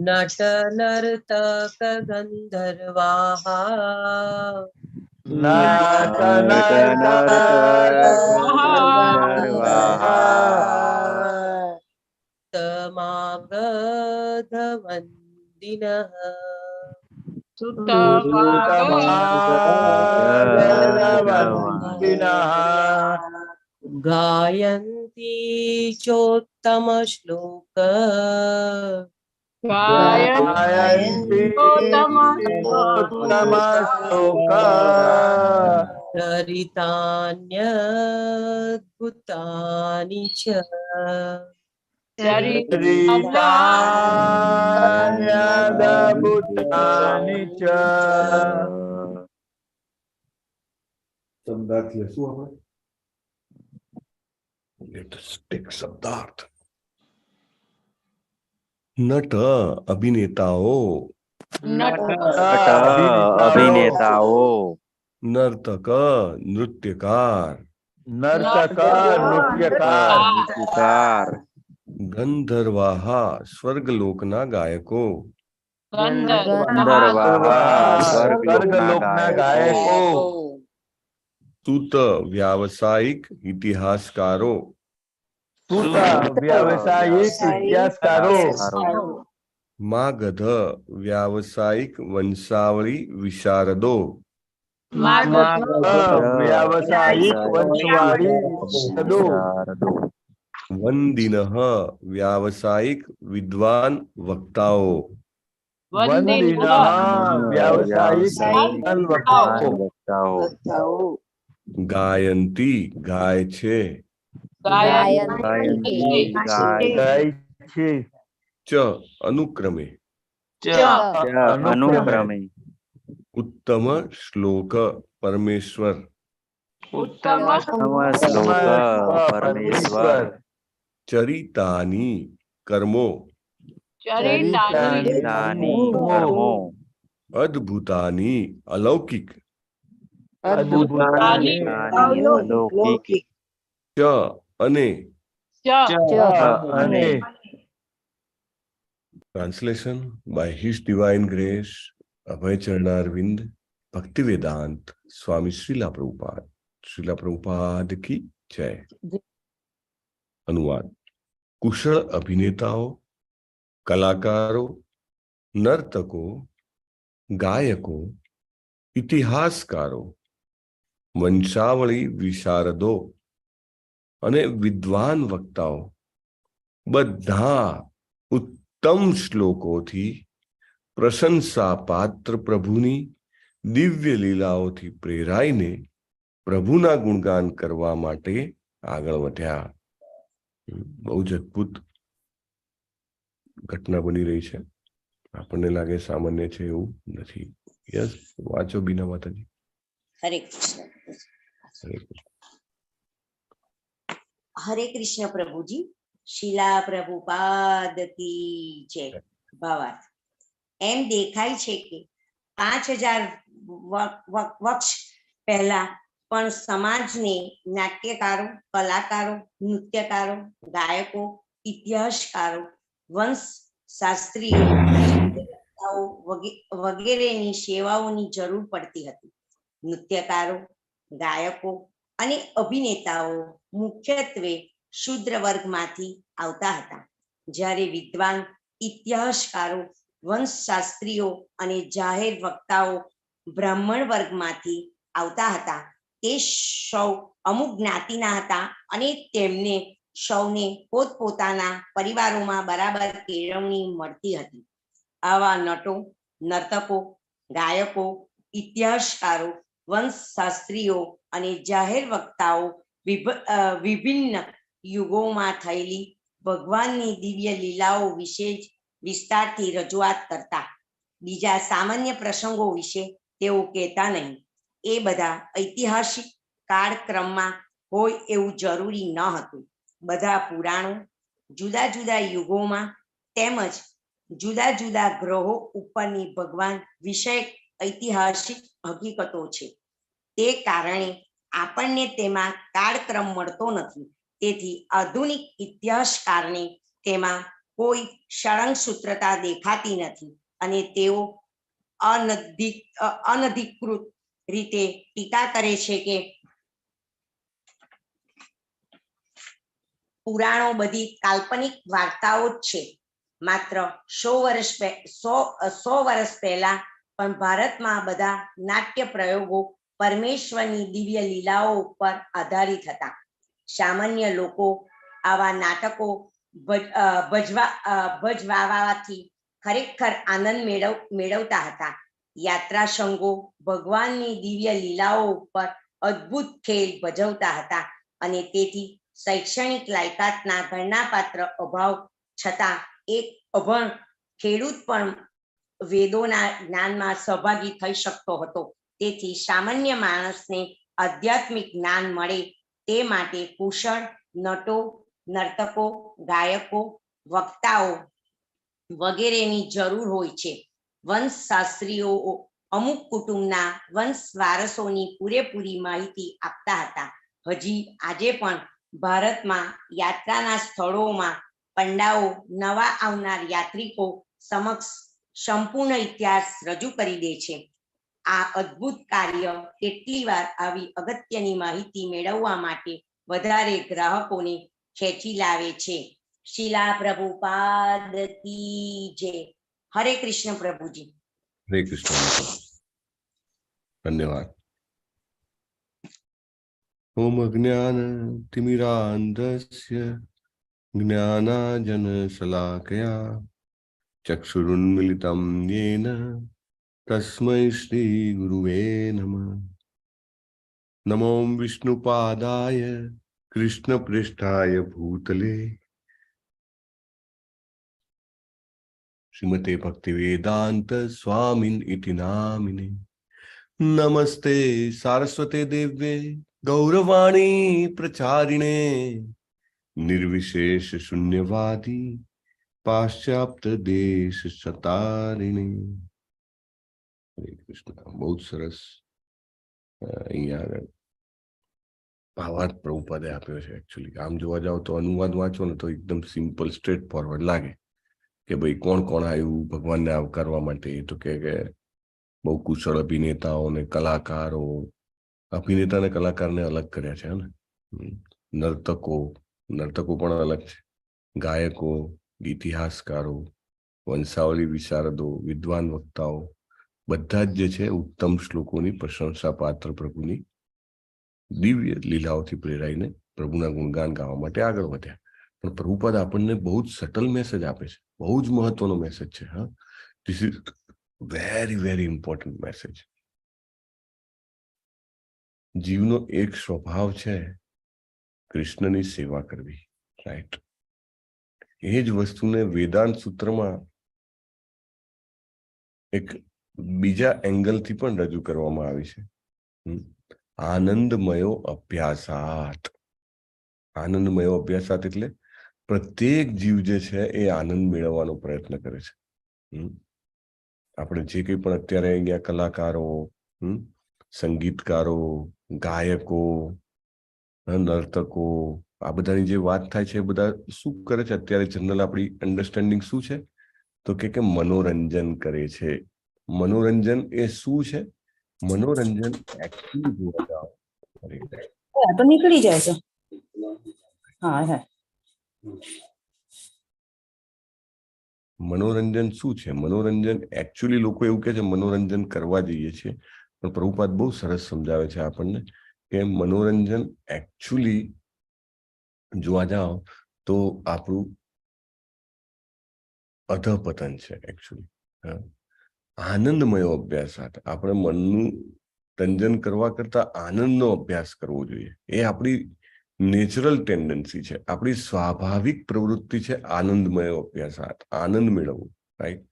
नट नर्तक गंधर्वाः समागधवन्दिनः गायन्ति चोत्तम श्लोक चरितान्यद्भुतानि च શબ્દાર્થ લેશું આપણે. Let us take શબ્દાર્થ. નટ અભિનેતાઓ, અભિનેતાઓ, નર્તક નૃત્યકાર, ગીતકાર, ગંધર્વાહા સ્વર્ગલોકના ગાયકો, ગંધર્વાહ સ્વર્ગલોકના ગાયકો, સૂત વ્યાવસાયિક ઇતિહાસકારો, व्यावसायिक इतिहासकारों માગધ વ્યાવસાયિક વંશાવળી વિશારદો, व्यावसायिक वंशवाड़ी વંદિનઃ વ્યાવસાયિક વિદ્વાન વક્તાઓ, वंदिनः व्यावसायिक વક્તાઓ, ગાયંતી ગાય છે, ચ અનુક્રમે, અનુક્રમે, ઉત્તમ શ્લોક પરમેશ્વર, શ્લોક પરમેશ્વર, ચરિતાની કર્મો, ચરિતાની કર્મો, અદ્ભુતાની અલૌકિક, અલૌકિક, ચ અને translation by his divine grace Abhay Charanaravinda Bhaktivedanta સ્વામી શ્રીલા પ્રભુપાદ કી જય. અનુવાદ. કુશળ અભિનેતાઓ, કલાકારો, નર્તકો, ગાયકો, ઇતિહાસકારો, વંશાવળી વિશારદો અને વિદ્વાન વક્તાઓ બધા ઉત્તમ શ્લોકોથી પ્રશંસા પાત્ર પ્રભુની દિવ્ય લીલાઓથી પ્રેરાઈને પ્રભુના ગુણગાન કરવા માટે આગળ વધ્યા. બહુ જ અદભુત ઘટના બની રહી છે. આપણને લાગે સામાન્ય છે એવું નથી. યસ, વાંચો બીના માતાજી. હરે કૃષ્ણ. હરે કૃષ્ણ. હરે કૃષ્ણ પ્રભુજી. શીલા પ્રભુપાદ કી જય. ભાવાર્થ. એમ દેખાય છે કે 5000 વર્ષ પહેલા પણ સમાજને નાટ્યકારો, કલાકારો, નૃત્યકારો, ગાયકો, ઇતિહાસકારો, વંશ શાસ્ત્રીઓ વગેરેની સેવાઓની જરૂર પડતી હતી. નૃત્યકારો, ગાયકો અને અભિનેતાઓ મુખ્યત્વે શૂદ્ર વર્ગમાંથી આવતા હતા, જ્યારે વિદ્વાન ઇતિહાસકારો, વંશશાસ્ત્રીઓ અને જાહેર વક્તાઓ બ્રાહ્મણ વર્ગમાંથી આવતા હતા. તે સૌ અમુક જ્ઞાતિના હતા અને તેમને સૌને પોતપોતાના પરિવારોમાં બરાબર કેળવણી મળતી હતી. આવા નટો, નર્તકો, ગાયકો, ઇતિહાસકારો, વંશશાસ્ત્રીઓ અને જાહેર વક્તાઓ વિભિન્ન યુગોમાં થયેલી ભગવાનની દિવ્ય લીલાઓ વિશે જ વિસ્તારથી રજૂઆત કરતા. બીજા સામાન્ય પ્રસંગો વિશે તેઓ કહેતા નહીં. એ બધા ઐતિહાસિક કાળક્રમમાં હોય એવું જરૂરી ન હતું. બધા પુરાણો જુદા જુદા યુગોમાં તેમજ જુદા જુદા ગ્રહો ઉપરની ભગવાન વિષયક ઐતિહાસિક હકીકતો છે. તે કારણે આપણને તેમાં કાળક્રમ મળતો નથી. તેથી આધુનિક ઇતિહાસકારને તેમાં કોઈ સળંગસૂત્રતા દેખાતી નથી અને તેઓ અનધિકૃત રીતે ટીકા કરે છે કે પુરાણો બધી કાલ્પનિક વાર્તાઓ જ છે. માત્ર 100 વર્ષ પહેલા પણ ભારતમાં બધા નાટ્ય પ્રયોગો પરમેશ્વરની દિવ્ય લીલાઓ ઉપર આધારિત હતા. સામાન્ય લોકો આવા નાટકો ભજવાવાથી ખરેખર આનંદ મેળવતા હતા. યાત્રા સંઘો ભગવાનની દિવ્ય લીલાઓ ઉપર અદ્ભુત ખેલ ભજવતા હતા અને તેથી શૈક્ષણિક લાયકાતના ગણનાપાત્ર અભાવ છતાં એક અભણ ખેડૂત પણ વેદોના જ્ઞાનમાં સહભાગી થઈ શકતો હતો. તેથી સામાન્ય માણસને આધ્યાત્મિક જ્ઞાન મળે તે માટે કુશળ નટો, નર્તકો, ગાયકો, વક્તાઓ વગેરેની જરૂર હોય છે. વંશશાસ્ત્રીઓ અમુક કુટુંબના વંશ વારસોની પૂરેપૂરી માહિતી આપતા હતા. હજી આજે પણ ભારતમાં યાત્રાના સ્થળોમાં પંડાઓ નવા આવનાર યાત્રિકો સમક્ષ સંપૂર્ણ ઇતિહાસ રજૂ કરી દે છે. આ અદ્ભુત કાર્ય કેટલી વાર આવી અગત્યની માહિતી મેળવવા માટે વધારે ગ્રાહકોને ખેંચી લાવે છે. શિલા પ્રભુપાદ કી જય. હરે કૃષ્ણ પ્રભુજી. હરે કૃષ્ણ. ધન્યવાદ. ઓમ અજ્ઞાન તિમિરાંધસ્ય જ્ઞાનાજન શલાકયા ચક્ષુરુન્મિલિતમ યેન તસ્મૈ શ્રી ગુરુવે નમઃ. નમો વિષ્ણુપાદાય કૃષ્ણ પૃષ્ઠાય ભૂતલે શ્રીમતે ભક્તિવેદાંત સ્વામિન ઇતિ નામિને. નમસ્તે સારસ્વતે દેવ્યે ગૌરવાણી પ્રચારિણે નિર્વિશેષ શૂન્યવાદી પાશ્ચાત્ય દેશ સતારિણે. હરે કૃષ્ણ. બહુ જ સરસ અહીંયા આગળ ભાવાર્થ પ્રભુપાદે આપ્યો છે. એકચ્યુઅલી આમ જોવા જાવ તો અનુવાદ વાંચો ને તો એકદમ સિમ્પલ સ્ટ્રેટ ફોરવર્ડ લાગે કે ભાઈ કોણ કોણ આવ્યું ભગવાનને આવકારવા માટે. તો કે બહુ કુશળ અભિનેતાઓ ને કલાકારો, અભિનેતા ને કલાકારને અલગ કર્યા છે ને. નર્તકો પણ અલગ છે, ગાયકો, ઇતિહાસકારો, વંશાવલી વિશારદો, વિદ્વાન વક્તાઓ, બધા જ જે છે ઉત્તમ શ્લોકોની પ્રશંસા પાત્ર પ્રભુની દિવ્ય લીલાઓથી પ્રેરાઈને પ્રભુના ગુણગાન ગાવા માટે આગળ વધ્યા. પણ પ્રભુપાદ આપણને બહુ જ સટલ મેસેજ આપે છે, બહુ જ મહત્વનો મેસેજ છે. હા, this is very very important message. જીવનો એક સ્વભાવ છે કૃષ્ણની સેવા કરવી, રાઈટ? એ જ વસ્તુને વેદાંત સૂત્રમાં એક બીજા એંગલથી પણ રજૂ કરવામાં આવી છે. આનંદમયો અભ્યાસાત. આનંદમયો અભ્યાસાત એટલે પ્રત્યેક જીવ જે છે એ આનંદ મેળવવાનો પ્રયત્ન કરે છે. આપણે જે કંઈ પણ અત્યારે અહીંયા કલાકારો, સંગીતકારો, ગાયકો, નર્તકો, આ બધાની જે વાત થાય છે એ બધા શું કરે છે અત્યારે? જનરલ આપણી અન્ડરસ્ટેન્ડિંગ શું છે? તો કે મનોરંજન કરે છે. મનોરંજન એ શું છે? મનોરંજન એકચ્યુઅલી જોવા જાવ તો નીકળી જાય છે. હા હા. મનોરંજન શું છે? મનોરંજન એકચ્યુઅલી લોકો એવું કે છે મનોરંજન કરવા જઈએ છીએ, પણ પ્રભુપાદ બહુ સરસ સમજાવે છે આપણને કે મનોરંજન એકચ્યુઅલી જોવા જાઓ તો આપણું અધપતન છે. એકચ્યુઅલી આનંદમય અભ્યાસ સાથે આપણે મનનું રંજન કરવા કરતા આનંદનો અભ્યાસ કરવો જોઈએ. એ આપણી નેચરલ ટેન્ડન્સી છે, આપણી સ્વાભાવિક પ્રવૃત્તિ છે. આનંદમય અભ્યાસ, આનંદ મેળવવો, રાઈટ?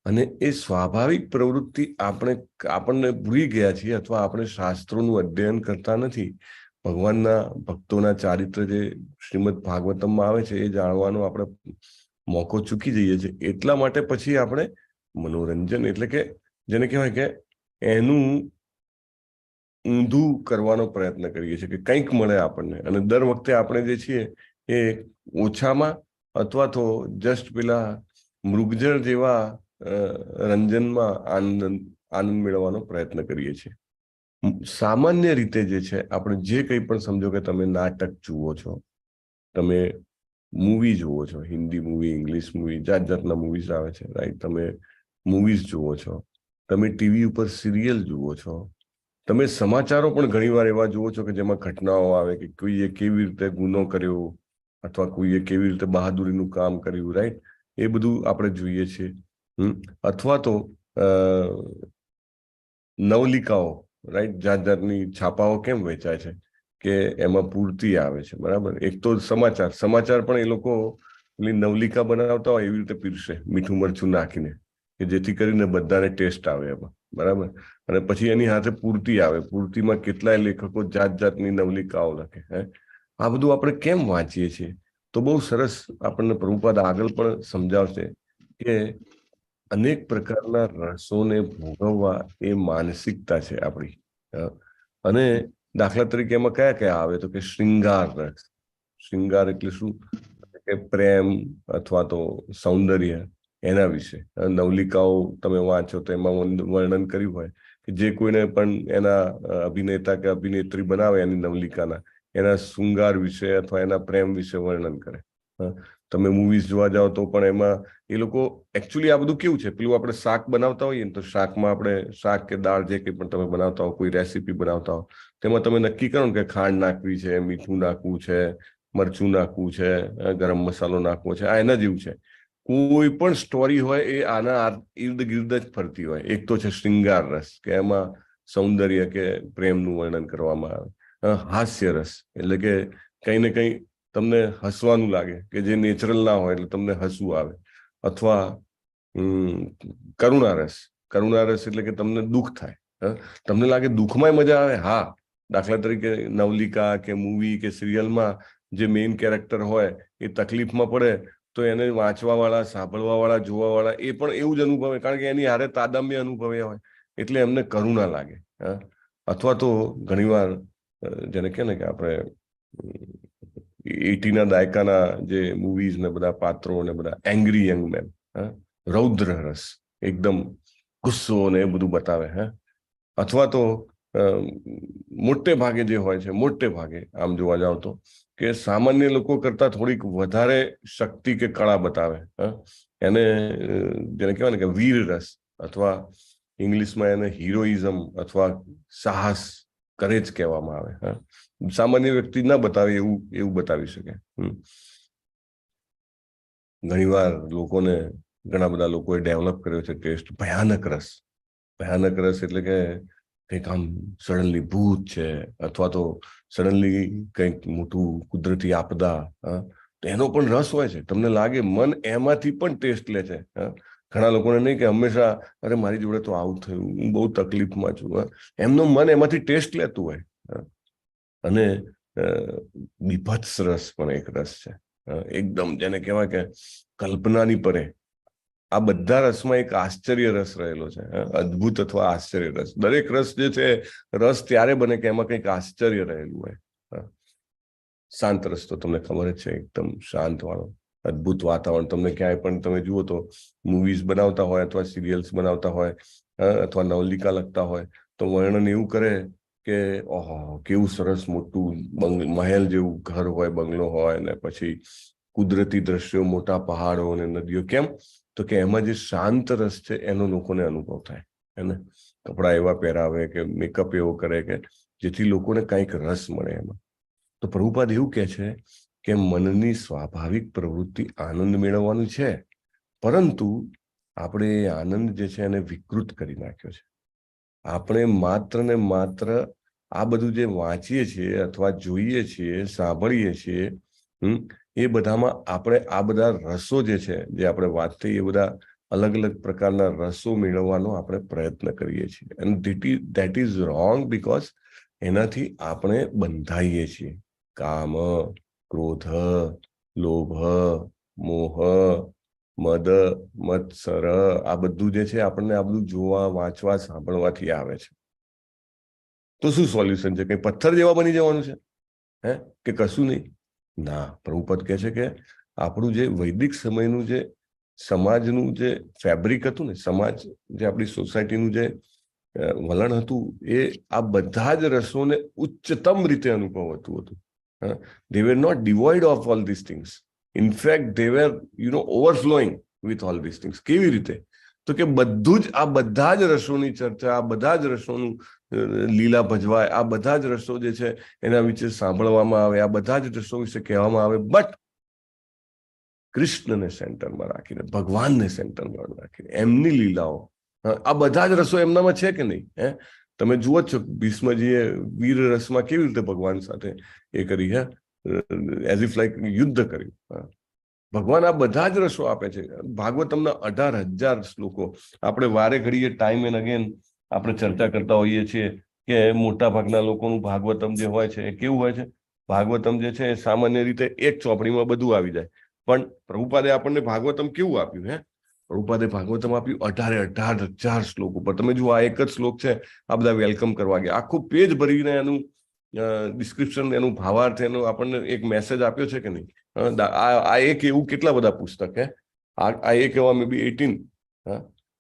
અને એ સ્વાભાવિક પ્રવૃત્તિ આપણને ભૂલી ગયા છીએ અથવા આપણે શાસ્ત્રોનું અધ્યયન કરતા નથી, ભગવાનના ભક્તોના ચારિત્ર જે શ્રીમદ ભાગવતમમાં આવે છે એ જાણવાનો આપણે મોકો ચૂકી જઈએ છીએ. એટલા માટે પછી આપણે મનોરંજન એટલે કે જેને કહેવાય કે એનું ઊંધું કરવાનો પ્રયત્ન કરીએ છીએ કે કંઈક મળે આપણને, અને દર વખતે આપણે જે છીએ એ ઓછામાં અથવા તો જસ્ટ પેલા મૃગજળ જેવા રંજનમાં આનંદ મેળવવાનો પ્રયત્ન કરીએ છીએ. સામાન્ય રીતે જે છે આપણે જે કંઈ પણ સમજો કે તમે નાટક જુઓ છો, તમે મૂવી જુઓ છો, હિન્દી મૂવી, ઇંગ્લિશ મૂવી, જાત જાતના મૂવીઝ આવે છે, રાઈટ? તમે મૂવીઝ જુઓ છો, તમે ટીવી ઉપર સિરિયલ જુઓ છો, તમે સમાચારો પણ ઘણીવાર એવા જુઓ છો કે જેમાં ઘટનાઓ આવે કે કોઈએ કેવી રીતે ગુનો કર્યો અથવા કોઈએ કેવી રીતે બહાદુરીનું કામ કર્યું, રાઈટ? એ બધું આપણે જોઈએ છીએ. અથવા તો નવલિકાઓ, રાઈટ? જાત જાતની છાપાઓ કેમ વેચાય છે કે એમાં પૂર્તિ આવે છે, બરાબર? એક તો સમાચાર પણ એ લોકો પેલી નવલિકા બનાવતા હોય એવી રીતે પીરસે, મીઠું મરચું નાખીને, કે જેથી કરીને બધાને ટેસ્ટ આવે એમાં, બરાબર? અને પછી એની સાથે પૂર્તિ આવે, પૂર્તિમાં કેટલાય લેખકો જાત જાતની નવલિકાઓ લખે. આ બધું આપણે કેમ વાંચીએ છીએ? તો બહુ સરસ આપણને પ્રભુપાદ આગળ પણ સમજાવશે કે અનેક પ્રકારના રસોને ભોગવવા એ માનસિકતા છે આપણી. અને દાખલા તરીકે એમાં કયા કયા આવે તો કે શૃંગાર રસ. શૃંગાર એટલે શું? કે પ્રેમ અથવા તો સૌંદર્ય, એના વિશે નવલિકાઓ તમે વાંચો તો એમાં વર્ણન કર્યું હોય કે જે કોઈને પણ એના અભિનેતા કે અભિનેત્રી બનાવે એની નવલિકાના, એના શૃંગાર વિશે અથવા એના પ્રેમ વિશે વર્ણન કરે. તમે મૂવીઝ જોવા જાઓ તો પણ એમાં એ લોકો એકચ્યુઅલી આ બધું કેવું છે, પેલું આપણે શાક બનાવતા હોઈએ ને તો શાકમાં આપણે શાક કે દાળ જે કંઈ પણ તમે બનાવતા હો, કોઈ રેસીપી બનાવતા હો, તેમાં તમે નક્કી કરો ને કે ખાંડ નાખવી છે, મીઠું નાખવું છે, મરચું નાખવું છે, ગરમ મસાલો નાખવો છે. આ એના જેવું છે. કોઈ પણ સ્ટોરી હોય એ આના ઇર્દ ગિર્દ જ ફરતી હોય. એક તો છે શૃંગાર રસ કે એમાં સૌંદર્ય કે પ્રેમનું વર્ણન કરવામાં આવે. હાસ્ય રસ એટલે કે કંઈ ને કંઈ તમને હસવાનું લાગે કે જે નેચરલ ના હોય એટલે તમને હસવું આવે. અથવા કરુણા રસ એટલે કે તમને દુઃખ થાય, તમને લાગે દુઃખમાં મજા આવે. હા, દાખલા તરીકે નવલિકા કે મૂવી કે સિરિયલમાં જે મેઇન કેરેક્ટર હોય એ તકલીફમાં પડે તો એને વાંચવા વાળા, સાંભળવા વાળા, જોવા વાળા એ પણ એવું જ અનુભવે, કારણ કે એની હારે તાદામ્ય અનુભવ્યા હોય એટલે એમને કરુણા લાગે. અથવા તો ઘણીવાર જેને કહે ને કે આપણે 80ના દાયકાના જે મૂવીઝ ને બધા પાત્રો ને બધા એંગ્રી યંગ મેન, રૌદ્ર રસ, એકદમ ગુસ્સો ને એ બધું બતાવે. અથવા તો મોટે ભાગે જે હોય છે, મોટે ભાગે આમ જોવા જાવ તો કે સામાન્ય લોકો કરતા થોડીક વધારે શક્તિ કે કળા બતાવે. એને જેને કહેવાય ને કે વીર રસ, અથવા ઇંગ્લિશમાં એને હિરોઇઝમ અથવા સાહસ, કરેજ કહેવામાં આવે. સામાન્ય વ્યક્તિ ના બતાવે એવું બતાવી શકે. ઘણીવાર ઘણા બધા લોકોએ ડેવલપ કર્યો છે ટેસ્ટ ભયાનક રસ. ભયાનક રસ એટલે કે કંઈક આમ સડનલી ભૂત છે અથવા તો સડનલી કંઈક મોટું કુદરતી આપદા, તો એનો પણ રસ હોય છે. તમને લાગે મન એમાંથી પણ ટેસ્ટ લે છે. ઘણા લોકોને નહીં કે હંમેશા અરે મારી જોડે તો આવું થયું, હું બહુ તકલીફમાં છું, એમનું મન એમાંથી ટેસ્ટ લેતું હોય. અને બીભત્સ રસ પણ એક રસ છે, એકદમ જેને કહેવાય કે કલ્પનાની પરે. આ બધા રસમાં એક આશ્ચર્ય રસ રહેલો છે, અદ્ભુત અથવા આશ્ચર્ય રસ. દરેક રસ જે છે રસ ત્યારે બને કે એમાં કંઈક આશ્ચર્ય રહેલું હોય. શાંત રસ તો તમને ખબર જ છે, એકદમ શાંત વાળો અદ્ભુત વાતાવરણ. તમને ક્યાંય પણ તમે જુઓ તો મૂવીઝ બનાવતા હોય અથવા સિરિયલ્સ બનાવતા હોય અથવા નવલિકા લખતા હોય તો વર્ણન એવું કરે કે ઓહો કેવું સરસ મોટું મહેલ જેવું ઘર હોય, બંગલો હોય, ને પછી કુદરતી દ્રશ્યો, મોટા પહાડો અને નદીઓ. કેમ? તો કે એમાં જે શાંત રસ છે એનો લોકોને અનુભવ થાય. એને કપડા એવા પહેરાવે કે મેકઅપ એવો કરે કે જેથી લોકોને કંઈક રસ મળે એમાં. તો પ્રભુપાદ એવું કહે છે કે મનની સ્વાભાવિક પ્રવૃત્તિ આનંદ મેળવવાનું છે, પરંતુ આપણે એ આનંદ જે છે એને વિકૃત કરી નાખ્યો છે. આપણે માત્ર ને માત્ર આ બધું જે વાંચીએ છીએ અથવા જોઈએ છીએ, સાંભળીએ છીએ, એ બધામાં આપણે આ બધા રસો જે છે, જે આપણે વાત થઈ, એ બધા અલગ અલગ પ્રકારના રસો મેળવવાનો આપણે પ્રયત્ન કરીએ છીએ. And that is wrong, because એનાથી આપણે બંધાઈએ છીએ. કામ, ક્રોધ, લોભ, મોહ, મદ, મત્સર, આ બધું જે છે આપણને આ બધું જોવા, વાંચવા, સાંભળવાથી આવે છે. તો શું સોલ્યુશન છે? કઈ પથ્થર જેવા બની જવાનું છે કે કશું નહીં? ના, પ્રભુપદ કહે છે કે આપણું જે વૈદિક સમયનું જે સમાજનું જે ફેબ્રિક હતું ને, સમાજ જે આપણી સોસાયટીનું જે વલણ હતું, એ આ બધા જ રસોને ઉચ્ચતમ રીતે અનુભવતું હતું. They were not devoid of all these things. In fact, they were, overflowing with all these things. કેવી રીતે? તો કે બધું જ, આ બધા જ રસોની ચર્ચા, આ બધા જ રસોનું લીલા ભજવાય, આ બધા જ રસો જે છે એના વિશે સાંભળવામાં આવે, આ બધા જ રસો વિશે કહેવામાં આવે, બટ કૃષ્ણને સેન્ટરમાં રાખીને, ભગવાનને સેન્ટરમાં રાખીને, એમની લીલાઓ, આ બધા જ રસો એમનામાં છે કે નહીં? તમે જુઓ છો ભીષ્મજીએ વીર રસમાં કેવી રીતે ભગવાન સાથે એ કરી, એઝ ઇફ લાઈક યુદ્ધ કર્યું. ભગવાન આ બધા જ રસો આપે છે. ભાગવતમના 18,000 શ્લોકો આપણે વારે ઘડીએ ટાઈમ એન્ડ અગેન આપણે ચર્ચા કરતા હોઈએ છીએ કે મોટા ભાગના લોકોનું ભાગવતમ જે હોય છે એ કેવું હોય છે? ભાગવતમ જે છે એ સામાન્ય રીતે એક ચોપડીમાં બધું આવી જાય, પણ પ્રભુપાદે આપણને ભાગવતમ કેવું આપ્યું? પ્રભુપાદે ભાગવતમ આપ્યું 18,000 શ્લોક ઉપર. તમે જુઓ, આ એક જ શ્લોક છે, આ બધા વેલકમ કરવા ગયા, આખું પેજ ભરીને એનું ડિસ્ક્રિપ્શન, એનું ભાવાર્થ, એનો આપણને એક મેસેજ આપ્યો છે કે નહીં? આ એક એવું કેટલા બધા પુસ્તક આ એક એવા મે બી 18.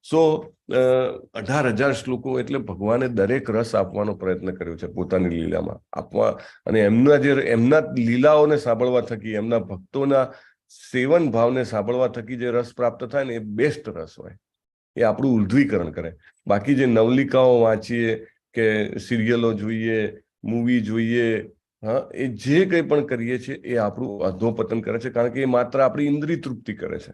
સો 18,000 શ્લોકો એટલે ભગવાને દરેક રસ આપવાનો પ્રયત્ન કર્યો છે પોતાની લીલામાં આપવા, અને એમના લીલાઓને સાંભળવા થકી, એમના ભક્તોના સેવન ભાવને સાંભળવા થકી જે રસ પ્રાપ્ત થાય ને, એ બેસ્ટ રસ હોય, એ આપણું ઉર્ધ્વીકરણ કરે. બાકી જે નવલિકાઓ વાંચીએ કે સિરિયલો જોઈએ, મૂવી જોઈએ, એ જે કંઈ પણ કરીએ છીએ એ આપણું અધોપતન કરે છે, કારણ કે એ માત્ર આપણી ઇન્દ્રિય તૃપ્તિ કરે છે.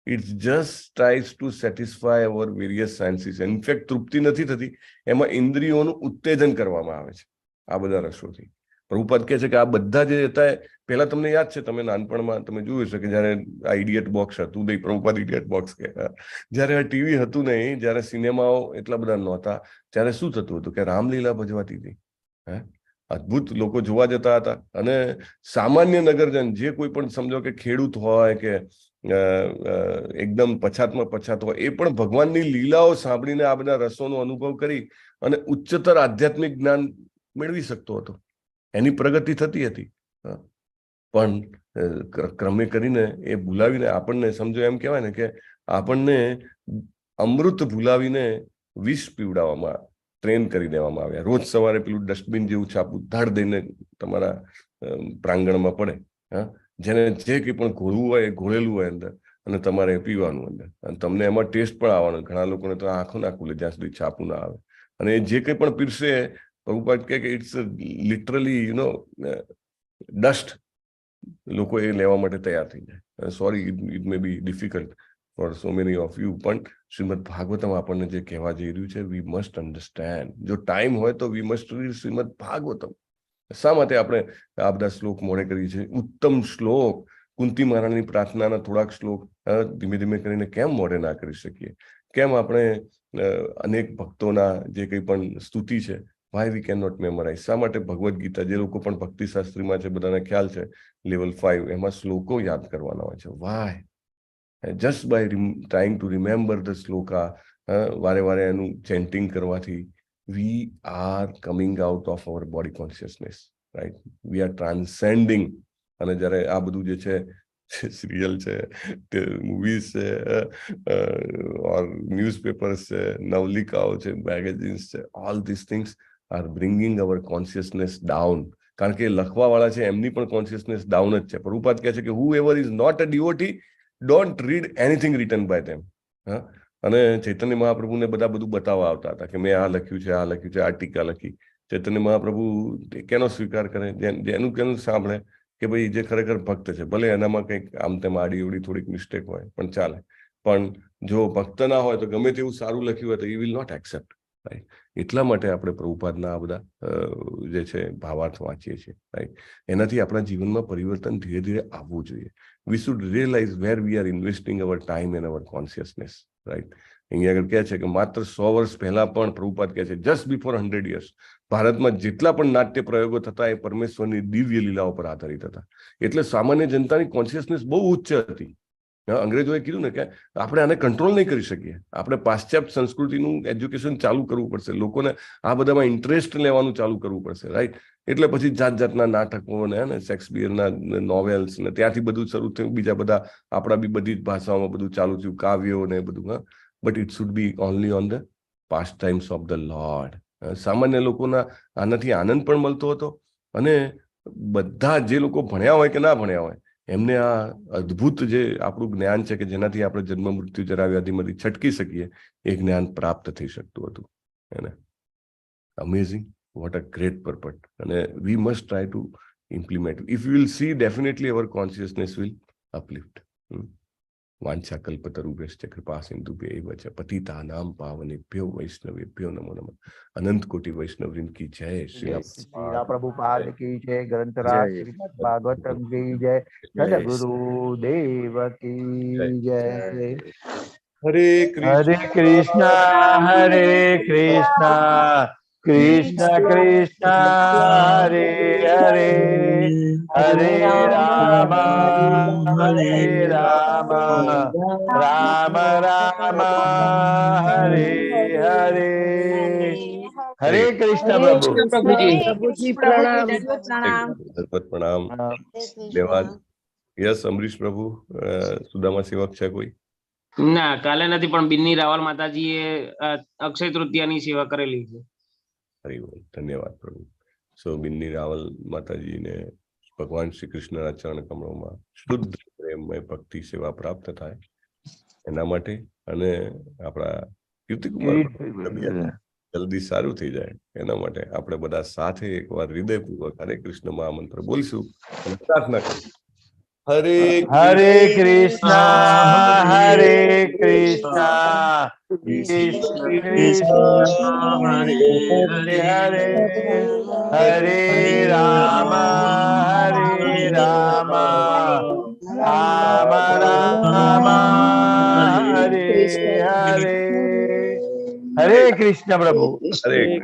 It's just tries to satisfy our various senses. In fact તૃપ્તિ નથી થતી, એમાં ઇન્દ્રિયોનું ઉત્તેજન કરવામાં આવે છે આ બધા રસોથી. પ્રભુપાદ કહે છે કે આ બધા જે હતા, પહેલા તમને યાદ છે, તમે નાનપણમાં તમે જોયું હશે કે જયારે આ ઇડિયટ બોક્સ હતું, નહીં પ્રભુપાદ ઇડિયટ બોક્સ કે, જયારે આ ટીવી હતું નહીં, જયારે સિનેમાઓ એટલા બધા નહોતા, ત્યારે શું થતું હતું કે રામલીલા ભજવાતી હતી. અદ્ભુત લોકો જોવા જતા હતા, અને સામાન્ય નગરજન જે કોઈ પણ, સમજો કે ખેડૂત હોય કે એકદમ પછાતમાં પછાત હોય, એ પણ ભગવાનની લીલાઓ સાંભળીને આ બધા રસોનો અનુભવ કરી અને ઉચ્ચતર આધ્યાત્મિક જ્ઞાન મેળવી શકતો હતો. એની પ્રગતિ થતી હતી. પણ ક્રમે કરીને એ ભૂલાવીને આપણને, સમજો એમ કહેવાય ને કે આપણને અમૃત ભૂલાવીને વિષ પીવડાવવામાં, ટ્રેન કરી દેવામાં આવ્યા. રોજ સવારે પેલું ડસ્ટબિન જેવું છાપું ધાડ દઈને તમારા પ્રાંગણમાં પડે, જેને જે કંઈ પણ ઘોળવું હોય એ ઘોળેલું હોય અંદર, અને તમારે પીવાનું અંદર, અને તમને એમાં ટેસ્ટ પણ આવવાનો. ઘણા લોકોને તો આંખો ના ખુલે જ્યાં સુધી છાપું ના આવે. અને એ જે કંઈ પણ પીરસે, પ્રભુપાદ કહે કે ઇટ્સ લિટરલી ડસ્ટ. લોકો એ લેવા માટે તૈયાર થઈ જાય. Sorry, it may be difficult for so many of you, પણ શ્રીમદ ભાગવતમ આપણને જે કહેવા જઈ રહ્યું છે, વી મસ્ટ અન્ડરસ્ટેન્ડ. જો ટાઈમ હોય તો we must read Shrimad Bhagavatam. શા માટે આપણે આ બધા શ્લોક મોડે કરીએ છીએ? ઉત્તમ શ્લોક, કુંતી મહારાણીની પ્રાર્થનાના થોડાક શ્લોક ધીમે ધીમે કરીને કેમ મોડે ના કરી શકીએ? કેમ આપણે અનેક ભક્તોના જે કંઈ પણ સ્તુતિ છે, વાય વી કેન નોટ મેમોરાઇઝ? શા માટે ભગવદ્ ગીતા, જે લોકો પણ ભક્તિ શાસ્ત્રીમાં છે, બધાને ખ્યાલ છે, લેવલ 5, એમાં શ્લોકો યાદ કરવાના હોય છે. Why? Just by trying to remember the shloka, વારે વારે એનું ચેન્ટિંગ કરવાથી, we are coming out of our body consciousness, right? We are transcending. અને જ્યારે આ બધું જે છે, સિરિયલ છે, મૂવીઝ છે, ઓર ન્યૂઝપેપર્સ છે, નવલિકાઓ છે, મેગેઝિન્સ છે, all this things are bringing our consciousness down. કારણ કે લખવાવાળા છે એમની પણ કોન્શિયસનેસ ડાઉન જ છે. પ્રભુપાદ કહે છે કે whoever is not a devotee, don't read anything written by them. અને ચૈતન્ય મહાપ્રભુને બધા બધું બતાવવા આવતા હતા કે મેં આ લખ્યું છે, આ લખ્યું છે, આ ટીકા લખી. ચૈતન્ય મહાપ્રભુ કેનો સ્વીકાર કરે? જેનું કેનું સાંભળે કે ભાઈ જે ખરેખર ભક્ત છે, ભલે એનામાં કંઈક આમ તેમ આડી અવડી થોડીક મિસ્ટેક હોય પણ ચાલે, પણ જો ભક્ત ના હોય તો ગમે તેવું સારું લખ્યું હોય તો you will not accept, right? એટલા માટે આપણે પ્રભુપાદના આ બધા જે છે ભાવાર્થ વાંચીએ છીએ, રાઈટ? એનાથી આપણા જીવનમાં પરિવર્તન ધીરે ધીરે આવવું જોઈએ. we should realize where we are investing our time and our consciousness, right? અહીંયા આગળ કહે છે કે માત્ર 100 વર્ષ પહેલા પણ પ્રભુપાદ કહે છે જસ્ટ બિફોર 100 years ભારતમાં જેટલા પણ નાટ્ય પ્રયોગો થતા એ પરમેશ્વરની દિવ્ય લીલાઓ પર આધારિત હતા. એટલે સામાન્ય જનતાની કોન્શિયસનેસ બહુ ઉચ્ચ હતી. અંગ્રેજોએ કીધું ને કે આપણે આને કંટ્રોલ નહીં કરી શકીએ, આપણે પાશ્ચાત્ય સંસ્કૃતિનું એજ્યુકેશન ચાલુ કરવું પડશે, લોકોને આ બધામાં ઇન્ટરેસ્ટ લેવાનું ચાલુ કરવું પડશે, રાઈટ? એટલે પછી જાત જાતના નાટકો ને શેક્સપિયરના નોવેલ્સ ને ત્યાંથી બધું શરૂ થયું. બીજા બધા આપણા બી બધી જ ભાષાઓમાં બધું ચાલુ થયું, કાવ્યો ને બધું. But it should be only on the pastimes of the Lord. સામાન્ય લોકોના આનાથી આનંદ પણ મળતો હતો અને બધા જે લોકો ભણ્યા હોય કે ના ભણ્યા હોય એમને આ અદ્ભુત જે આપણું જ્ઞાન છે કે જેનાથી આપણે જન્મ મૃત્યુ જરા વ્યાધિમાંથી છટકી શકીએ એ જ્ઞાન પ્રાપ્ત થઈ શકતું હતું. એને amazing, what a great purpose, and we must try to implement it. If we will see, definitely our consciousness will uplift. वांछा कल्पतरुभ्यश्च कृपा सिंधुभ्यैव च पतितानां पावनेभ्यो वैष्णवेभ्यो नमो नमः. अनंत कोटि वैष्णववृंद की जय. श्री श्रीला प्रभुपाद की जय. ग्रंथराज श्रीमद् भागवतम की जय. सद्गुरु देव की जय. हरे कृष्णा हरे कृष्णा कृष्ण कृष्ण हरे हरे हरे राम राम राम हरे हरे. हरे कृष्ण प्रभु. પ્રભુજી પ્રણામ. प्रणाम. धन्यवाद. यस अमरीश प्रभु, सुदामा सेवक છે કોઈ? ના, કાલે નથી, પણ બિન્ની રાવલ માતાજીએ અક્ષય તૃતીયાની સેવા કરેલી છે. ધન્યવાદ પ્રભુ. સો બિન્ની રાવલ માતાજીને ભગવાન શ્રી કૃષ્ણના ચરણ કમળોમાં શુદ્ધ પ્રેમમય ભક્તિ સેવા પ્રાપ્ત થાય એના માટે અને આપણા કીર્તિકુમાર જલ્દી સારું થઈ જાય એના માટે આપણે બધા સાથે એકવાર હૃદયપૂર્વક હરે કૃષ્ણ મહામંત્ર બોલશું અને પ્રાર્થના કરીશું. हरे हरे कृष्णा हरे कृष्णा कृष्ण कृष्ण हरे हरे हरे राम राम राम हरे हरे. हरे कृष्ण प्रभु. हरे